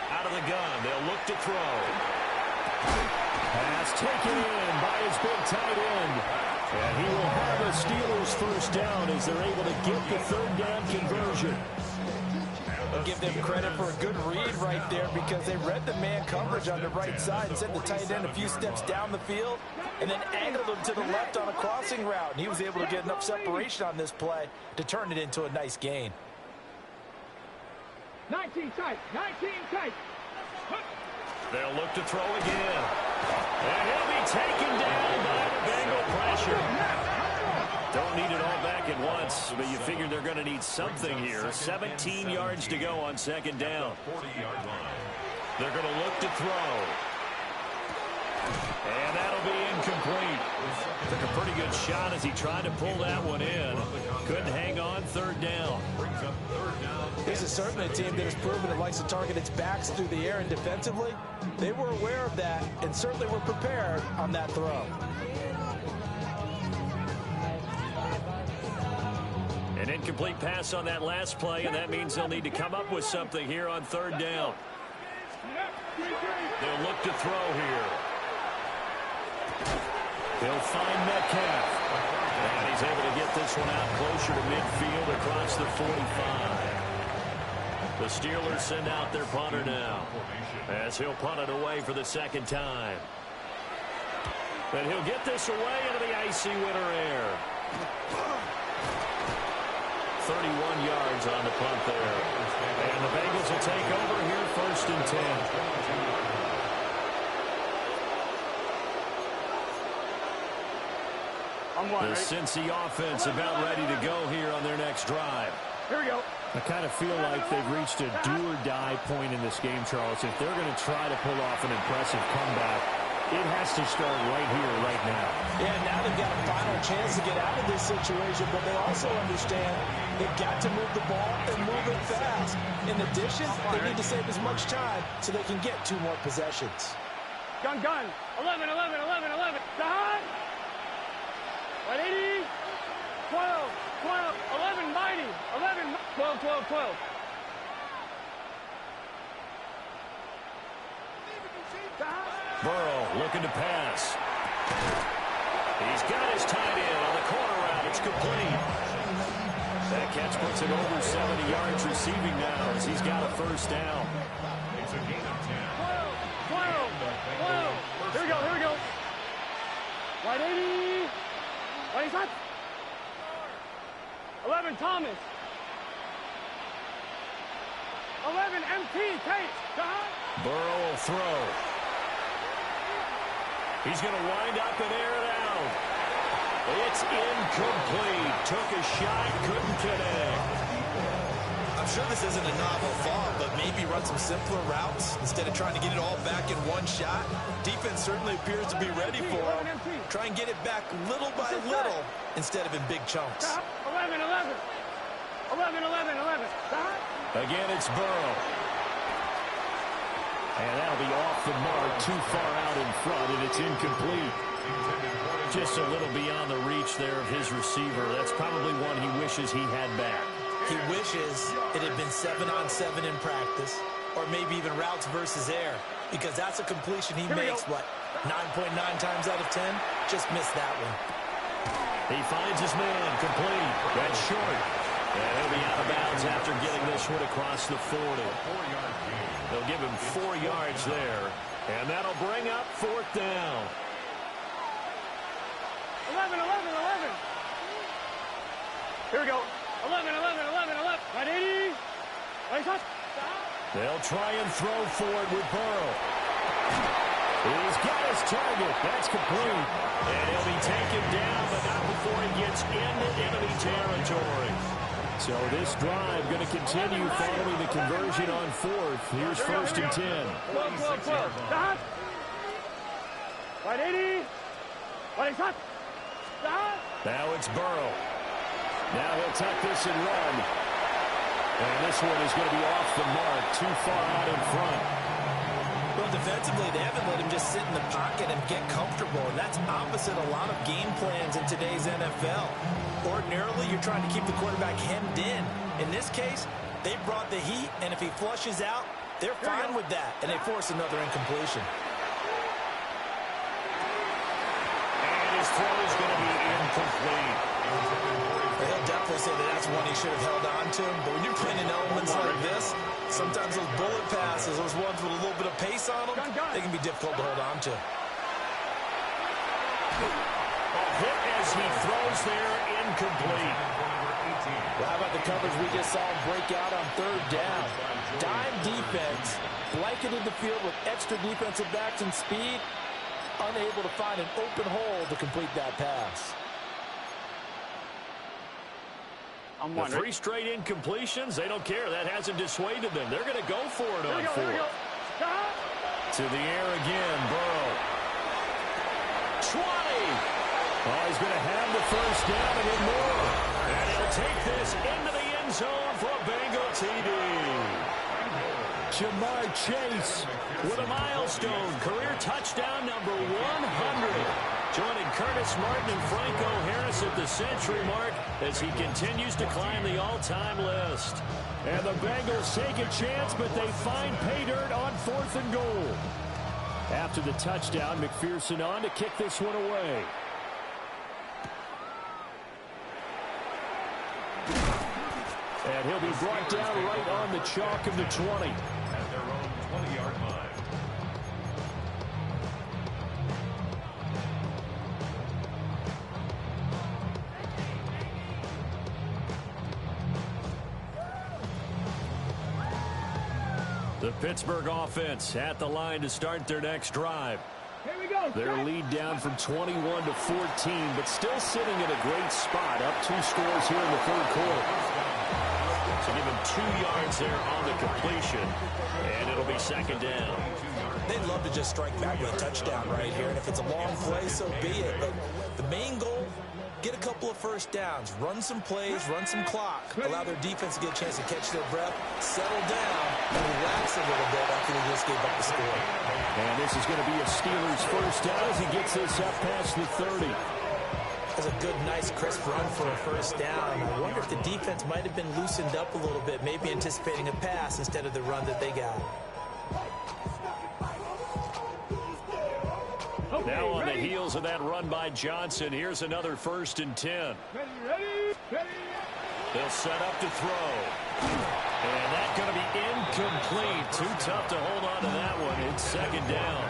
Speaker 3: Out of the gun, they'll look to throw. Pass taken in by his big tight end. And he will have a Steelers 1st down as they're able to get the 3rd down conversion.
Speaker 4: I'll give them credit for a good read right there because they read the man coverage on the right side and sent the tight end a few steps down the field and then angled him to the left on a crossing route. And he was able to get enough separation on this play to turn it into a nice gain.
Speaker 2: 19 tight.
Speaker 3: They'll look to throw again. And he'll be taken down by the Bengal pressure. Don't need it all back at once, but you figure they're going to need something here. 17 yards to go on 2nd down. They're going to look to throw. And that'll be incomplete. Took a pretty good shot as he tried to pull that one in. Couldn't hang on 3rd down.
Speaker 4: This is certainly a team that has proven it likes to target its backs through the air and defensively. They were aware of that and certainly were prepared on that throw.
Speaker 3: An incomplete pass on that last play, and that means they'll need to come up with something here on 3rd down. They'll look to throw here. They'll find Metcalf. And he's able to get this one out closer to midfield across the 45. The Steelers send out their punter now, as he'll punt it away for the second time. And he'll get this away into the icy winter air. 31 yards on the punt there. And the Bengals will take over here, 1st and 10. The Cincy offense about ready to go here on their next drive.
Speaker 7: Here we go.
Speaker 3: I kind of feel like they've reached a do-or-die point in this game, Charles. If they're going to try to pull off an impressive comeback, it has to start right here, right now.
Speaker 4: Yeah, now they've got a final chance to get out of this situation, but they also understand they've got to move the ball and move it fast. In addition, they need to save as much time so they can get 2 more possessions.
Speaker 7: Gun. 11. Down. 180. 12. 11, mighty. 11. 12.
Speaker 3: Burrow looking to pass. He's got his tight end on the corner route. It's complete. That catch puts it over 70 yards receiving now as he's got a 1st down.
Speaker 7: 12. Here we go. 180. 25. 11, Thomas. 11, MT, Tate.
Speaker 3: Burrow will throw. He's going to wind up and air it out. It's incomplete. Took a shot, couldn't connect.
Speaker 4: I'm sure this isn't a novel thought, but maybe run some simpler routes instead of trying to get it all back in one shot. Defense certainly appears to be ready for him. Try and get it back little by little instead of in big chunks.
Speaker 7: 11.
Speaker 3: Again, it's Burrow. And that'll be off the mark, too far out in front, and it's incomplete. Just a little beyond the reach there of his receiver. That's probably one he wishes he had back.
Speaker 4: He wishes it had been 7-on-7 in practice, or maybe even routes versus air, because that's a completion he makes, 9.9 times out of 10? Just missed that one.
Speaker 3: He finds his man, complete. That's short. And he'll be out of bounds after getting this one across the 40. They'll give him 4 yards there, and that'll bring up 4th down.
Speaker 7: 11. Here we go. 11. 180.
Speaker 3: They'll try and throw for it with Burrow. He's got his target. That's complete. And he'll be taken down, but not before he gets into enemy territory. So this drive going to continue following the conversion on 4th. Here's 1st and 10.
Speaker 7: 12. 180.
Speaker 3: Now it's Burrow. Now he'll tuck this and run. And this one is going to be off the mark, too far out in front.
Speaker 4: Well, defensively, they haven't let him just sit in the pocket and get comfortable, and that's opposite a lot of game plans in today's NFL. Ordinarily, you're trying to keep the quarterback hemmed in. In this case, they brought the heat, and if he flushes out, they're fine with that, and they force another incompletion.
Speaker 3: And his throw is going to be incomplete.
Speaker 4: He'll definitely say that that's one he should have held on to, but when you're playing in elements like this, sometimes those bullet passes, those ones with a little bit of pace on them, they can be difficult to hold on to.
Speaker 3: A hit as he throws there, incomplete.
Speaker 4: Well, how about the coverage we just saw him break out on 3rd down? Dime defense, blanketed the field with extra defensive backs and speed, unable to find an open hole to complete that pass.
Speaker 3: The 3 straight incompletions, they don't care. That hasn't dissuaded them. They're going to go for it on 4th. To the air again, Burrow. 20. Oh, he's going to have the 1st down and then more. And he'll take this into the end zone for a Bengal TD. Jamar Chase with a milestone career touchdown number 100. Joining Curtis Martin and Franco Harris at the century mark as he continues to climb the all-time list. And the Bengals take a chance, but they find pay dirt on 4th and goal. After the touchdown, McPherson on to kick this one away. And he'll be brought down right on the chalk of the 20.
Speaker 2: At their own 20-yard line.
Speaker 3: The Pittsburgh offense at the line to start their next drive.
Speaker 7: Here we go.
Speaker 3: Their lead down from 21 to 14, but still sitting in a great spot, up 2 scores here in the third quarter. So give him 2 yards there on the completion, and it'll be second down.
Speaker 4: They'd love to just strike back with a touchdown right here, and if it's a long play, so be it. But the main goal, get a couple of first downs, run some plays, run some clock, allow their defense to get a chance to catch their breath, settle down, and relax a little bit after they just gave up the score.
Speaker 3: And this is going to be a Steelers first down as he gets this up past the 30.
Speaker 4: That's a good, nice, crisp run for a first down. I wonder if the defense might have been loosened up a little bit, maybe anticipating a pass instead of the run that they got.
Speaker 3: Now on the heels of that run by Johnson, here's another 1st and 10.
Speaker 7: Ready.
Speaker 3: They'll set up to throw. And that's going to be incomplete. Too tough to hold on to that one. It's second down.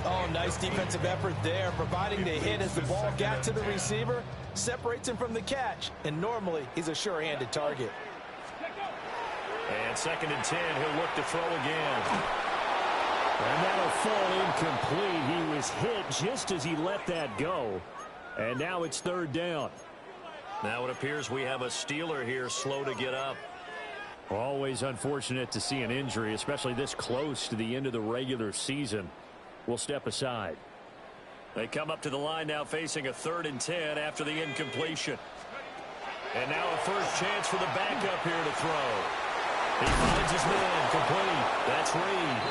Speaker 4: Oh, nice defensive effort there, providing the hit as the ball got to the receiver, separates him from the catch, and normally he's a sure-handed target.
Speaker 3: And 2nd and 10, he'll look to throw again. And that'll fall incomplete. He was hit just as he let that go. And now it's 3rd down. Now it appears we have a Steeler here slow to get up. Always unfortunate to see an injury, especially this close to the end of the regular season. We'll step aside. They come up to the line now facing a 3rd and 10 after the incompletion. And now a first chance for the backup here to throw. He finds his man complete. That's Reed.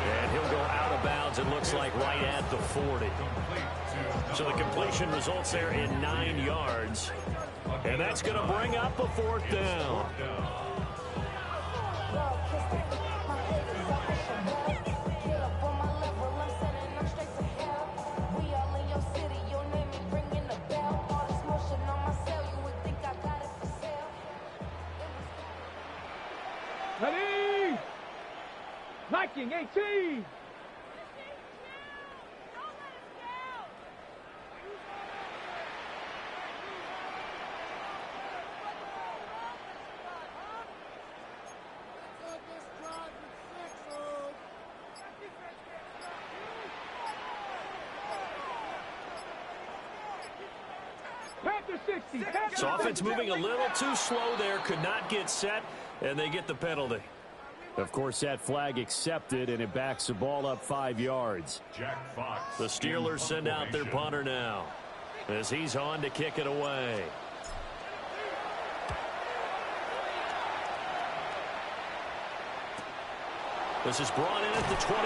Speaker 3: And he'll go out of bounds, it looks like, right at the 40. So the completion results there in 9 yards. And that's going to bring up a 4th down.
Speaker 7: Ready. Liking 18.
Speaker 3: So offense moving a little too slow there, could not get set, and they get the penalty. Of course, that flag accepted, and it backs the ball up 5 yards.
Speaker 2: Jack Fox.
Speaker 3: The Steelers send out their punter now as he's on to kick it away. This is brought in at the 21.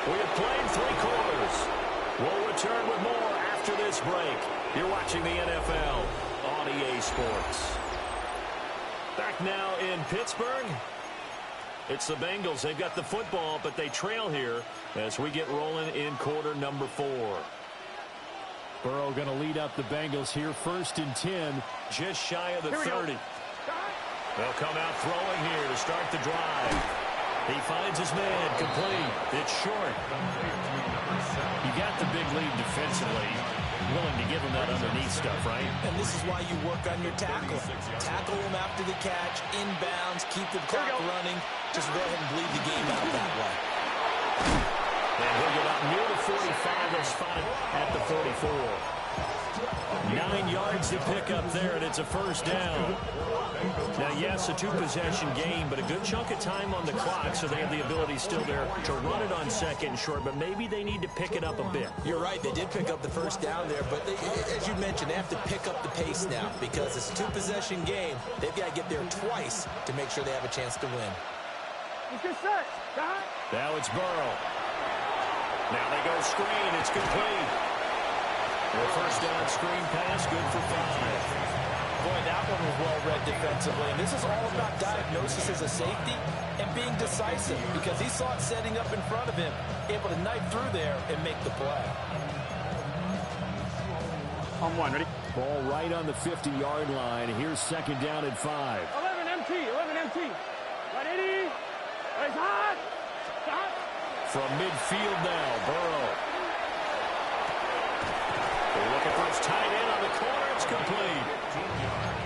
Speaker 3: We have played 3 quarters. We'll return with more after this break. You're watching the NFL on EA Sports. Back now in Pittsburgh. It's the Bengals. They've got the football, but they trail here as we get rolling in quarter number 4. Burrow going to lead up the Bengals here. 1st and 10, just shy of the 30. They'll come out throwing here to start the drive. He finds his man complete. It's short. You got the big lead defensively. Willing to give him that underneath stuff, right?
Speaker 4: And this is why you work on your tackle. Tackle him after the catch, inbounds, keep the clock running. Just go ahead and bleed the game out that way.
Speaker 3: And he'll get up near the 45. They'll spot it at the 44. 9 yards to pick up there, and it's a 1st down. Now, yes, a 2-possession game, but a good chunk of time on the clock, so they have the ability still there to run it on 2nd and short, but maybe they need to pick it up a bit.
Speaker 4: You're right. They did pick up the 1st down there, but as you mentioned, they have to pick up the pace now because it's a 2-possession game. They've got to get there twice to make sure they have a chance to win.
Speaker 3: Now it's Burrow. Now they go screen. It's complete. The 1st down screen pass, good for 5.
Speaker 4: Boy, that one was well-read defensively. And this is all about diagnosis as a safety and being decisive because he saw it setting up in front of him, able to knife through there and make the play.
Speaker 7: On one, ready?
Speaker 3: Ball right on the 50-yard line. Here's second down and 5.
Speaker 7: 11 MT, 11 MT. 180. It's hot. Stop.
Speaker 3: From midfield now, Burrow. They're looking for his tight end on the corner. It's complete.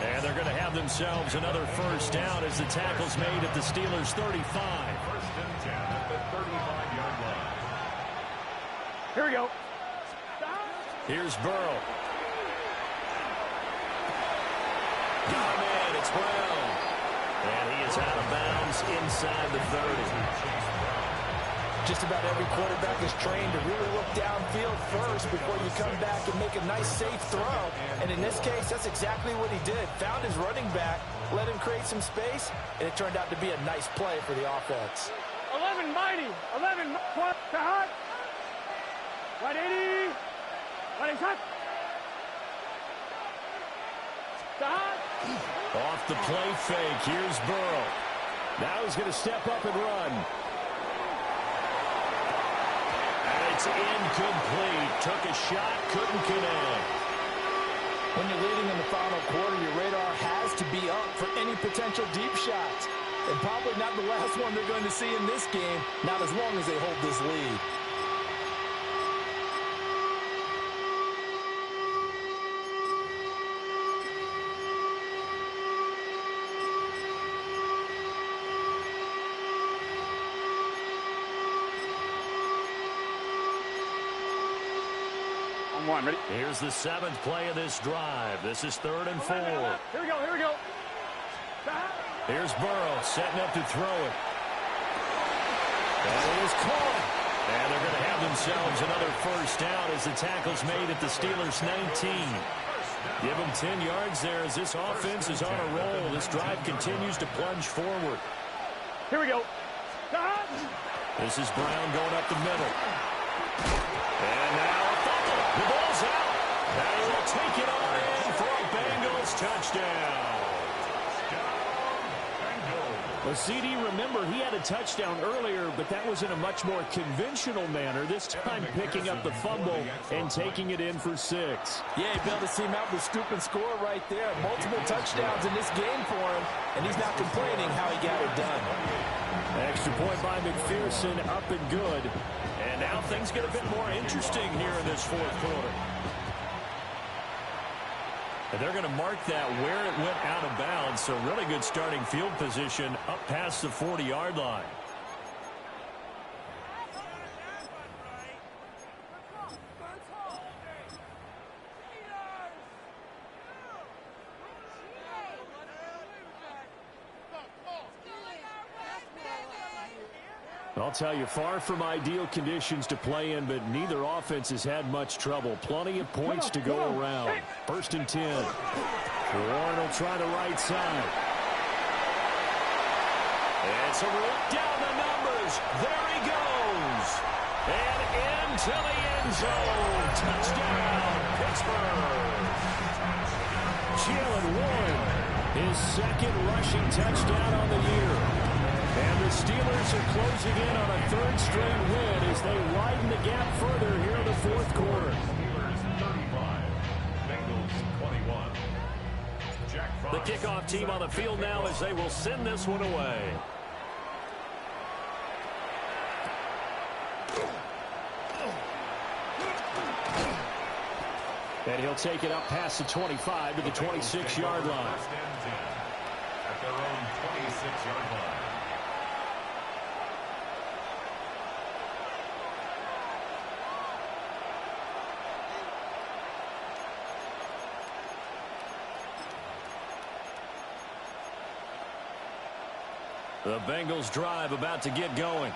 Speaker 3: And they're going to have themselves another first down as the tackle's made at the Steelers' 35.
Speaker 2: First and 10 at the 35-yard line.
Speaker 7: Here we go.
Speaker 3: Here's Burrow. Got him in. It's Brown. And he is out of bounds inside the 30.
Speaker 4: Just about every quarterback is trained to really look downfield first before you come back and make a nice, safe throw. And in this case, that's exactly what he did. Found his running back, let him create some space, and it turned out to be a nice play for the offense.
Speaker 7: 11 mighty. 11 to hot. 180. 180 hot. To hot.
Speaker 3: Off the play fake. Here's Burrow. Now he's going to step up and run. It's incomplete. Took a shot, couldn't connect.
Speaker 4: When you're leading in the final quarter, your radar has to be up for any potential deep shots. And probably not the last one they're going to see in this game, not as long as they hold this lead.
Speaker 7: One, ready?
Speaker 3: Here's the 7th play of this drive. This is 3rd and 4.
Speaker 7: Here we go, here we go.
Speaker 3: Here's Burrow setting up to throw it. That is caught. And they're going to have themselves another first down as the tackle's made at the Steelers' 19. Give them 10 yards there as this offense is on a roll. This drive continues to plunge forward.
Speaker 7: Here we go.
Speaker 3: This is Brown going up the middle. And now the ball's out. And he will take it on in for a Bengals touchdown. Well, CD, remember, he had a touchdown earlier, but that was in a much more conventional manner, this time picking up the fumble and taking it in for 6.
Speaker 4: Yeah, he bailed his team out with scoop and score right there. Multiple touchdowns in this game for him, and he's not complaining how he got it done.
Speaker 3: Extra point by McPherson, up and good. And now things get a bit more interesting here in this 4th quarter. And they're going to mark that where it went out of bounds, so really good starting field position up past the 40-yard line. I'll tell you, far from ideal conditions to play in, but neither offense has had much trouble. Plenty of points to go around. 1st and 10. Warren will try the right side. It's a rip down the numbers. There he goes. And into the end zone. Touchdown, Pittsburgh. Jalen Warren, his 2nd rushing touchdown on the year. And the Steelers are closing in on a 3rd straight win as they widen the gap further here in the 4th quarter.
Speaker 2: Steelers 35, Bengals 21.
Speaker 3: The kickoff team on the field now as they will send this one away. And he'll take it up past the 25 to the 26-yard line.
Speaker 2: At their own 26-yard line.
Speaker 3: The Bengals drive about to get going.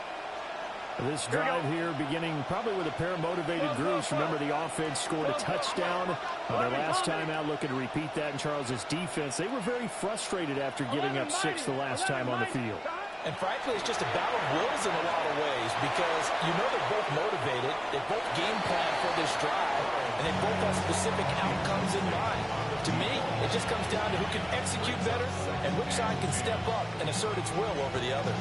Speaker 3: This drive here beginning probably with a pair of motivated groups. Remember, the offense scored a touchdown on their last time out, looking to repeat that in Charles's defense. They were very frustrated after giving up 6 the last time on the field.
Speaker 4: And frankly, it's just a battle of wills in a lot of ways because you know they're both motivated, they both game plan for this drive, and they both have specific outcomes in mind. To me, it just comes down to who can execute better and which side can step up and assert its will over the other.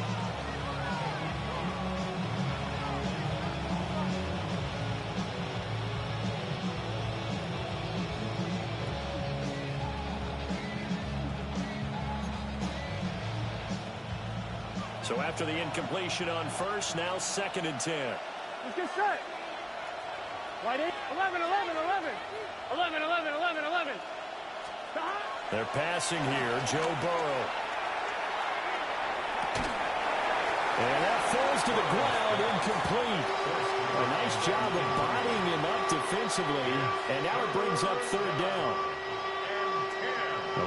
Speaker 3: So after the incompletion on first, now 2nd and 10.
Speaker 7: Let's get set. Right in. 11, 11, 11. 11, 11, 11, 11. Stop.
Speaker 3: They're passing here. Joe Burrow. And that falls to the ground, incomplete. A nice job of bodying him up defensively. And now it brings up 3rd down.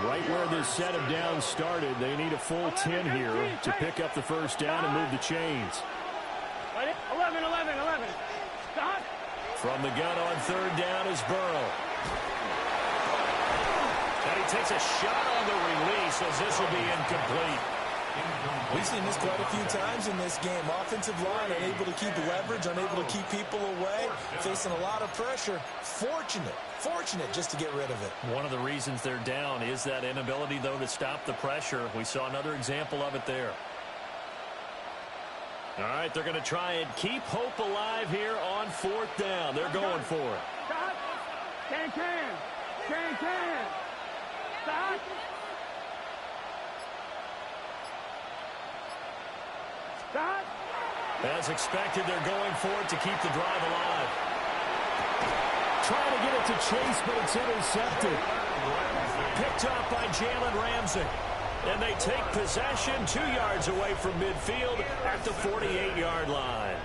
Speaker 3: Right where this set of downs started, they need a full 10 here to pick up the 1st down and move the chains.
Speaker 7: 11, 11, 11. Stop.
Speaker 3: From the gun on 3rd down is Burrow. And he takes a shot on the release as this will be incomplete.
Speaker 4: We've seen this quite a few times in this game. Offensive line unable to keep leverage, unable to keep people away, facing a lot of pressure. Fortunate just to get rid of it.
Speaker 3: One of the reasons they're down is that inability, though, to stop the pressure. We saw another example of it there. All right, they're going to try and keep hope alive here on 4th down. They're going for it.
Speaker 7: Stop. Can. Stop. Stop.
Speaker 3: As expected, they're going for it to keep the drive alive. Trying to get it to Chase, but it's intercepted. Picked up by Jalen Ramsey. And they take possession 2 yards away from midfield at the 48-yard line.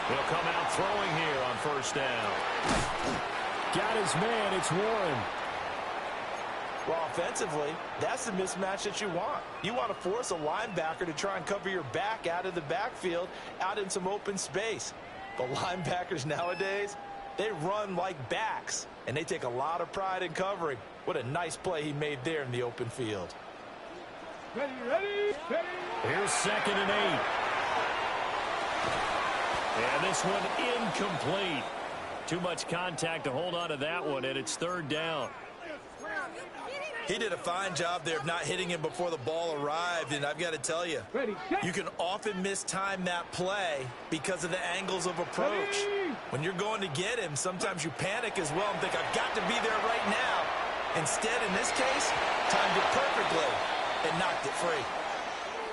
Speaker 3: He'll come out throwing here on 1st down. Got his man. It's Warren.
Speaker 4: Well, offensively, that's the mismatch that you want. You want to force a linebacker to try and cover your back out of the backfield, out in some open space. But linebackers nowadays, they run like backs, and they take a lot of pride in covering. What a nice play he made there in the open field.
Speaker 7: Ready.
Speaker 3: Here's 2nd and 8. And this one incomplete. Too much contact to hold on to that one, and it's 3rd down.
Speaker 4: He did a fine job there of not hitting him before the ball arrived, and I've got to tell you, you can often mistime that play because of the angles of approach. When you're going to get him, sometimes you panic as well and think, I've got to be there right now. Instead, in this case, timed it perfectly and knocked it free.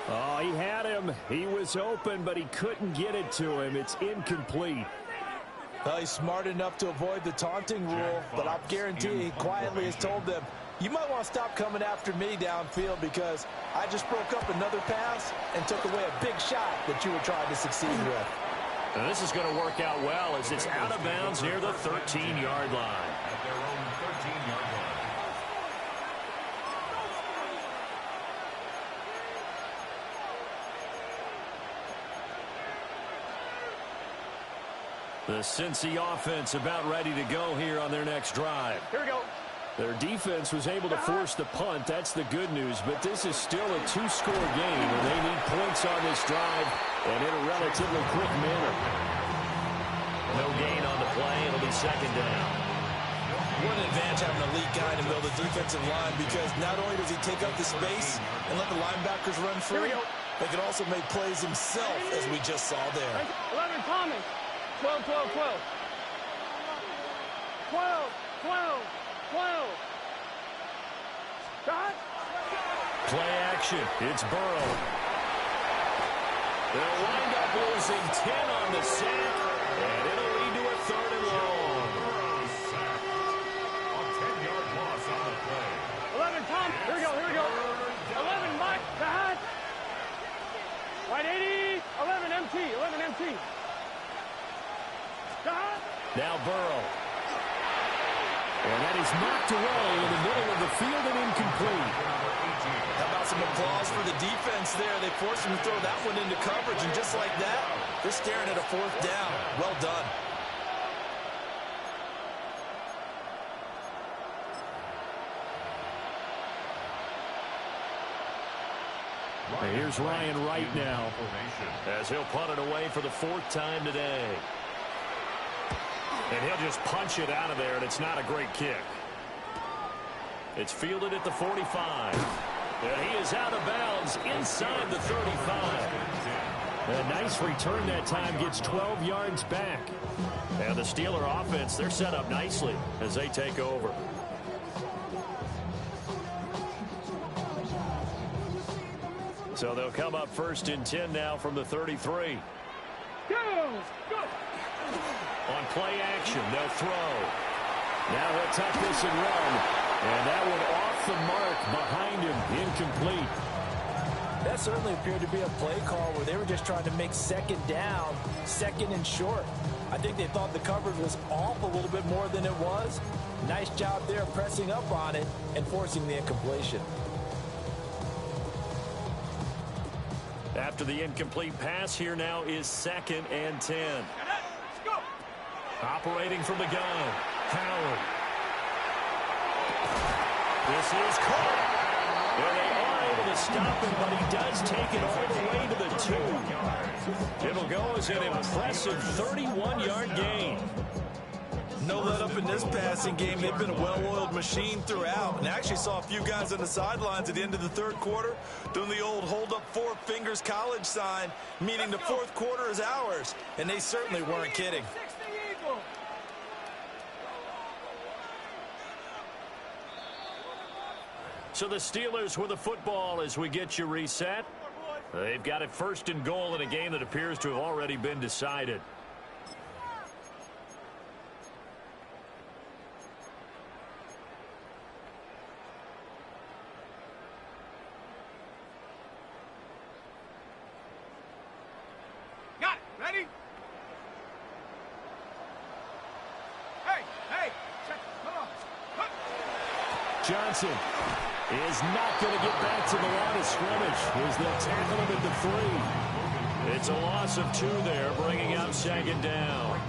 Speaker 3: Oh, he had him. He was open, but he couldn't get it to him. It's incomplete.
Speaker 4: Well, he's smart enough to avoid the taunting rule, but I'll guarantee he quietly has told them, you might want to stop coming after me downfield because I just broke up another pass and took away a big shot that you were trying to succeed with.
Speaker 3: And this is going to work out well as it's out of bounds near the 13-yard line.
Speaker 2: At their own 13-yard line.
Speaker 3: The Cincy offense about ready to go here on their next drive.
Speaker 7: Here we go.
Speaker 3: Their defense was able to force the punt. That's the good news. But this is still a 2-score game, and they need points on this drive and in a relatively quick manner. No gain on the play. It'll be 2nd down.
Speaker 4: What an advantage having an elite guy to build a defensive line because not only does he take up the space and let the linebackers run free, but he can also make plays himself, as we just saw there.
Speaker 7: 11, Thomas. 12, 12, 12. 12, 12. 12. Shot.
Speaker 3: Play action. It's Burrow. They'll wind up losing 10 on the sack, and it'll lead to a 3rd and long.
Speaker 2: A 10-yard loss on the play.
Speaker 7: 11, Tom. Here we go. 11, Mike. Shot. Right 80. 11, MT. Shot.
Speaker 3: Now Burrow. And that is knocked away in the middle of the field and incomplete.
Speaker 4: How about some applause for the defense there? They forced him to throw that one into coverage, and just like that, they're staring at a 4th down. Well done.
Speaker 3: And here's Ryan Wright now as he'll punt it away for the 4th time today. And he'll just punch it out of there, and it's not a great kick. It's fielded at the 45. And he is out of bounds inside the 35. A nice return that time, gets 12 yards back. And the Steeler offense, they're set up nicely as they take over. So they'll come up 1st and 10 now from the 33.
Speaker 7: Go!
Speaker 3: On play action, they'll throw. Now he'll tuck this and run. And that one off the mark behind him, incomplete.
Speaker 4: That certainly appeared to be a play call where they were just trying to make 2nd down, 2nd and short. I think they thought the coverage was off a little bit more than it was. Nice job there pressing up on it and forcing the incompletion.
Speaker 3: After the incomplete pass, here now is 2nd and 10. Operating from the gun, Howard. This is caught. And they are able to stop him, but he does take it all the way to the 2. It'll go as an impressive 31-yard gain.
Speaker 4: No let up in this passing game. They've been a well-oiled machine throughout. And actually saw a few guys on the sidelines at the end of the 3rd quarter doing the old hold up 4 fingers college sign, meaning the 4th quarter is ours. And they certainly weren't kidding.
Speaker 3: So the Steelers with the football as we get you reset. They've got it 1st and goal in a game that appears to have already been decided.
Speaker 7: Got it. Ready? Hey, check. Come on.
Speaker 3: Johnson is not going to get back to the line of scrimmage as they'll tackle him at the 3. It's a loss of 2 there, bringing up 2nd down.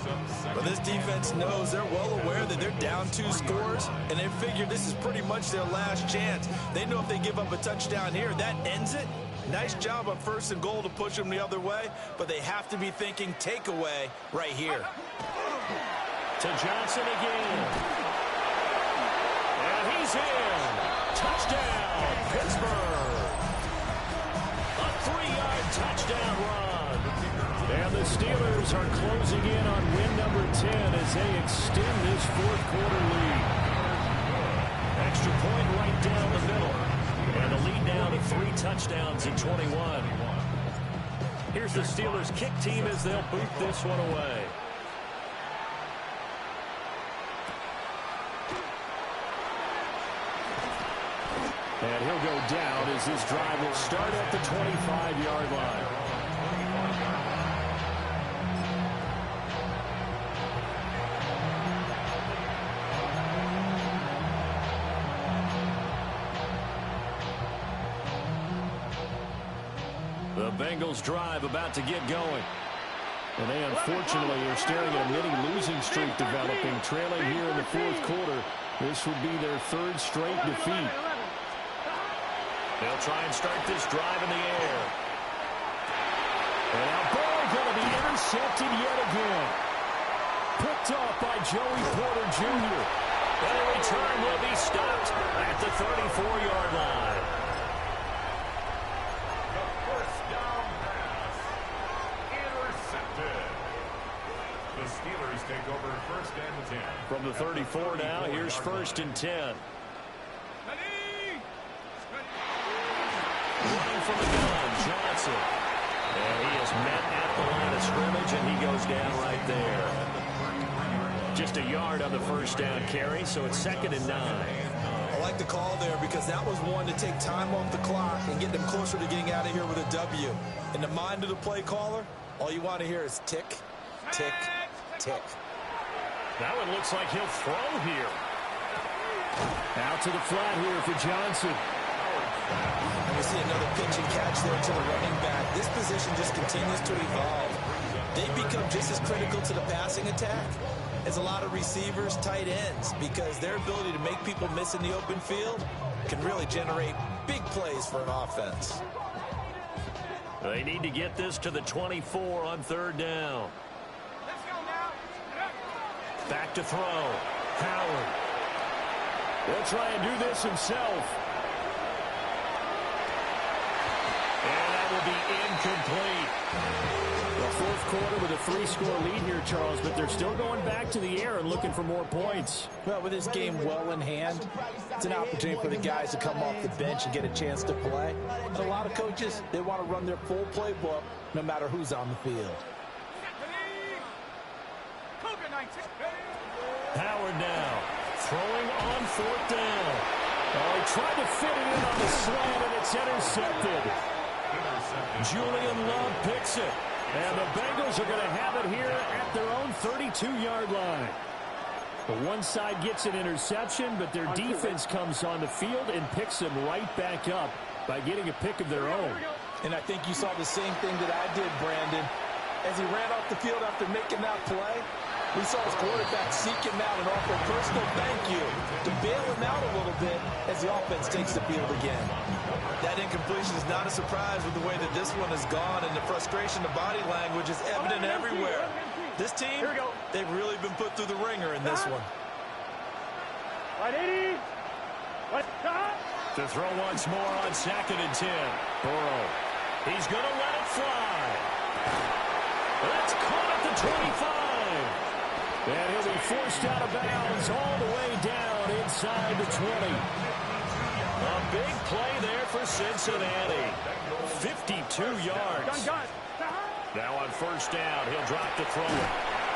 Speaker 4: But this defense knows, they're well aware that they're down 2 scores, and they figure this is pretty much their last chance. They know if they give up a touchdown here, that ends it. Nice job on 1st and goal to push them the other way, but they have to be thinking takeaway right here.
Speaker 3: To Johnson again. And he's in. Touchdown, Pittsburgh. A 3-yard touchdown run. And the Steelers are closing in on win number 10 as they extend this 4th quarter lead. Extra point right down the middle. And the lead down to 3 touchdowns in 21. Here's the Steelers kick team as they'll boot this one away. And he'll go down as this drive will start at the 25-yard line. The Bengals drive about to get going. And they unfortunately are staring at a mini losing streak developing, trailing here in the 4th quarter. This would be their 3rd straight defeat. They'll try and start this drive in the air. And now ball going to be intercepted yet again. Picked off by Joey Porter Jr. And the return will be stopped at the 34-yard line.
Speaker 2: The 1st down pass. Intercepted. The Steelers take over 1st and 10.
Speaker 3: From the 34 now, here's 1st and 10. Running from the gun, Johnson. And he is met at the line of scrimmage, and he goes down right there. Just a yard on the 1st down carry, so it's 2nd and 9.
Speaker 4: I like the call there because that was one to take time off the clock and get them closer to getting out of here with a W. In the mind of the play caller, all you want to hear is tick, tick, tick.
Speaker 3: That one looks like he'll throw here. Out to the flat here for Johnson.
Speaker 4: And we see another pitch and catch there to the running back. This position just continues to evolve. They become just as critical to the passing attack as a lot of receivers, tight ends, because their ability to make people miss in the open field can really generate big plays for an offense.
Speaker 3: They need to get this to the 24 on 3rd down. Back to throw. Howard. He'll try and do this himself. And that will be incomplete.
Speaker 4: Well,
Speaker 3: fourth quarter with a 3-score lead here, Charles, but they're still going back to the air and looking for more points.
Speaker 4: Well, with this game well in hand, it's an opportunity for the guys to come off the bench and get a chance to play. And a lot of coaches, they want to run their full playbook no matter who's on the field.
Speaker 3: Howard now throwing on fourth down. Oh, he tried to fit it in on the slant, and it's intercepted. Julian Love picks it. And the Bengals are going to have it here at their own 32-yard line. The one side gets an interception, but their defense comes on the field and picks them right back up by getting a pick of their own.
Speaker 4: And I think you saw the same thing that I did, Brandon. As he ran off the field after making that play, we saw his quarterback seek him out and offer a personal thank you to bail him out a little bit as the offense takes the field again. That incompletion is not a surprise with the way that this one has gone, and the frustration, the body language is evident everywhere. This team, they've really been put through the ringer in this one.
Speaker 7: Right 80.
Speaker 3: To throw once more on 2nd and 10. Burrow. He's going to let it fly. That's caught at the 25. And he'll be forced out of bounds all the way down inside the 20. A big play there for Cincinnati. 52 yards. Now on first down, he'll drop to throw it.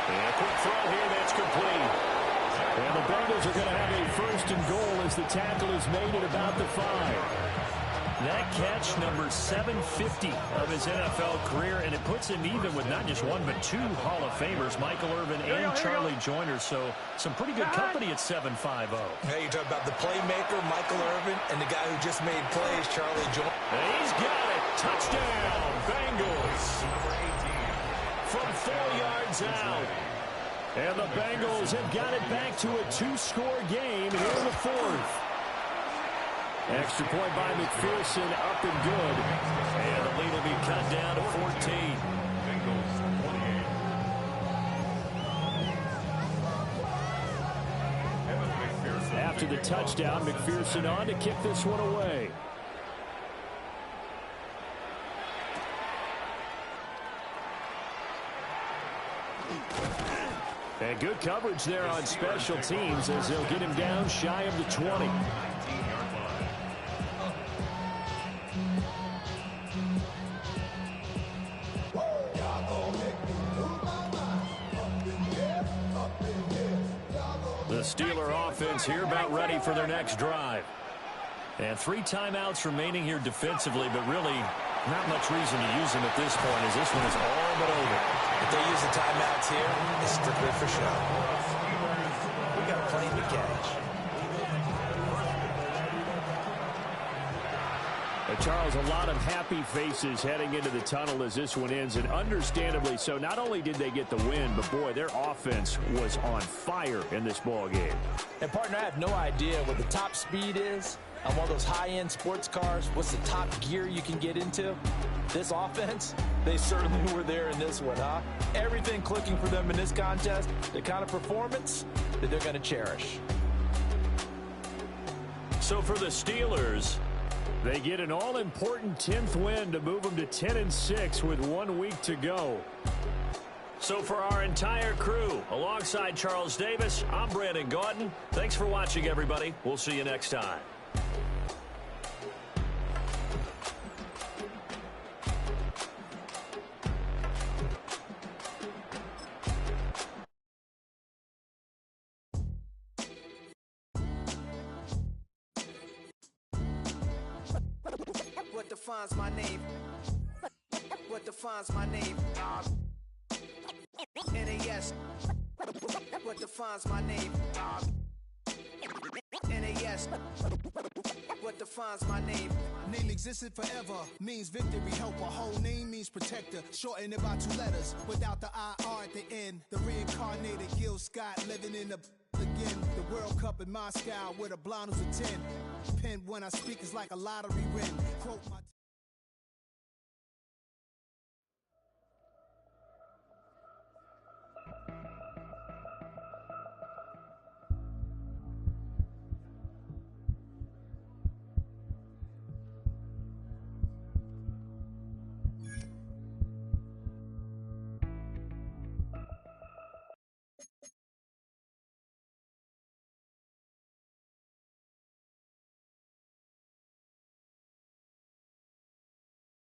Speaker 3: And a quick throw here that's complete. And the Bengals are going to have a first and goal as the tackle is made at about the 5. That catch, number 750 of his NFL career, and it puts him even with not just one but 2 Hall of Famers, Michael Irvin and Charlie Joyner. So some pretty good company at 750.
Speaker 4: Hey, you talk about the playmaker, Michael Irvin, and the guy who just made plays, Charlie Joyner.
Speaker 3: And he's got it. Touchdown, Bengals. From 4 yards out. And the Bengals have got it back to a 2-score game here in the 4th. Extra point by McPherson, up and good. And the lead will be cut down to 14. After the touchdown, McPherson on to kick this one away. And good coverage there on special teams as they'll get him down shy of the 20. The Steeler offense here about ready for their next drive. And 3 timeouts remaining here defensively, but really not much reason to use them at this point as this one is all but over.
Speaker 4: If they use the timeouts here, it's strictly for show. We got a plane to catch.
Speaker 3: Charles, a lot of happy faces heading into the tunnel as this one ends, and understandably so. Not only did they get the win, but boy, their offense was on fire in this ball game.
Speaker 4: And partner, I have no idea what the top speed is on one of those high-end sports cars. What's the top gear you can get into? This offense, they certainly were there in this one, huh? Everything clicking for them in this contest, the kind of performance that they're going to cherish.
Speaker 3: So for the Steelers, they get an all-important 10th win to move them to 10-6 with 1 week to go. So for our entire crew, alongside Charles Davis, I'm Brandon Gaudin. Thanks for watching, everybody. We'll see you next time.
Speaker 8: What defines my name? What defines my name? NAS. What defines my name? NAS. What defines my name?
Speaker 9: Name existed forever, means victory, helper. Whole name means protector, shortened it by 2 letters, without the IR at the end. The reincarnated Gil Scott living in the again. The World Cup in Moscow with a blonde who's a 10. Pen when I speak is like a lottery win. Quote my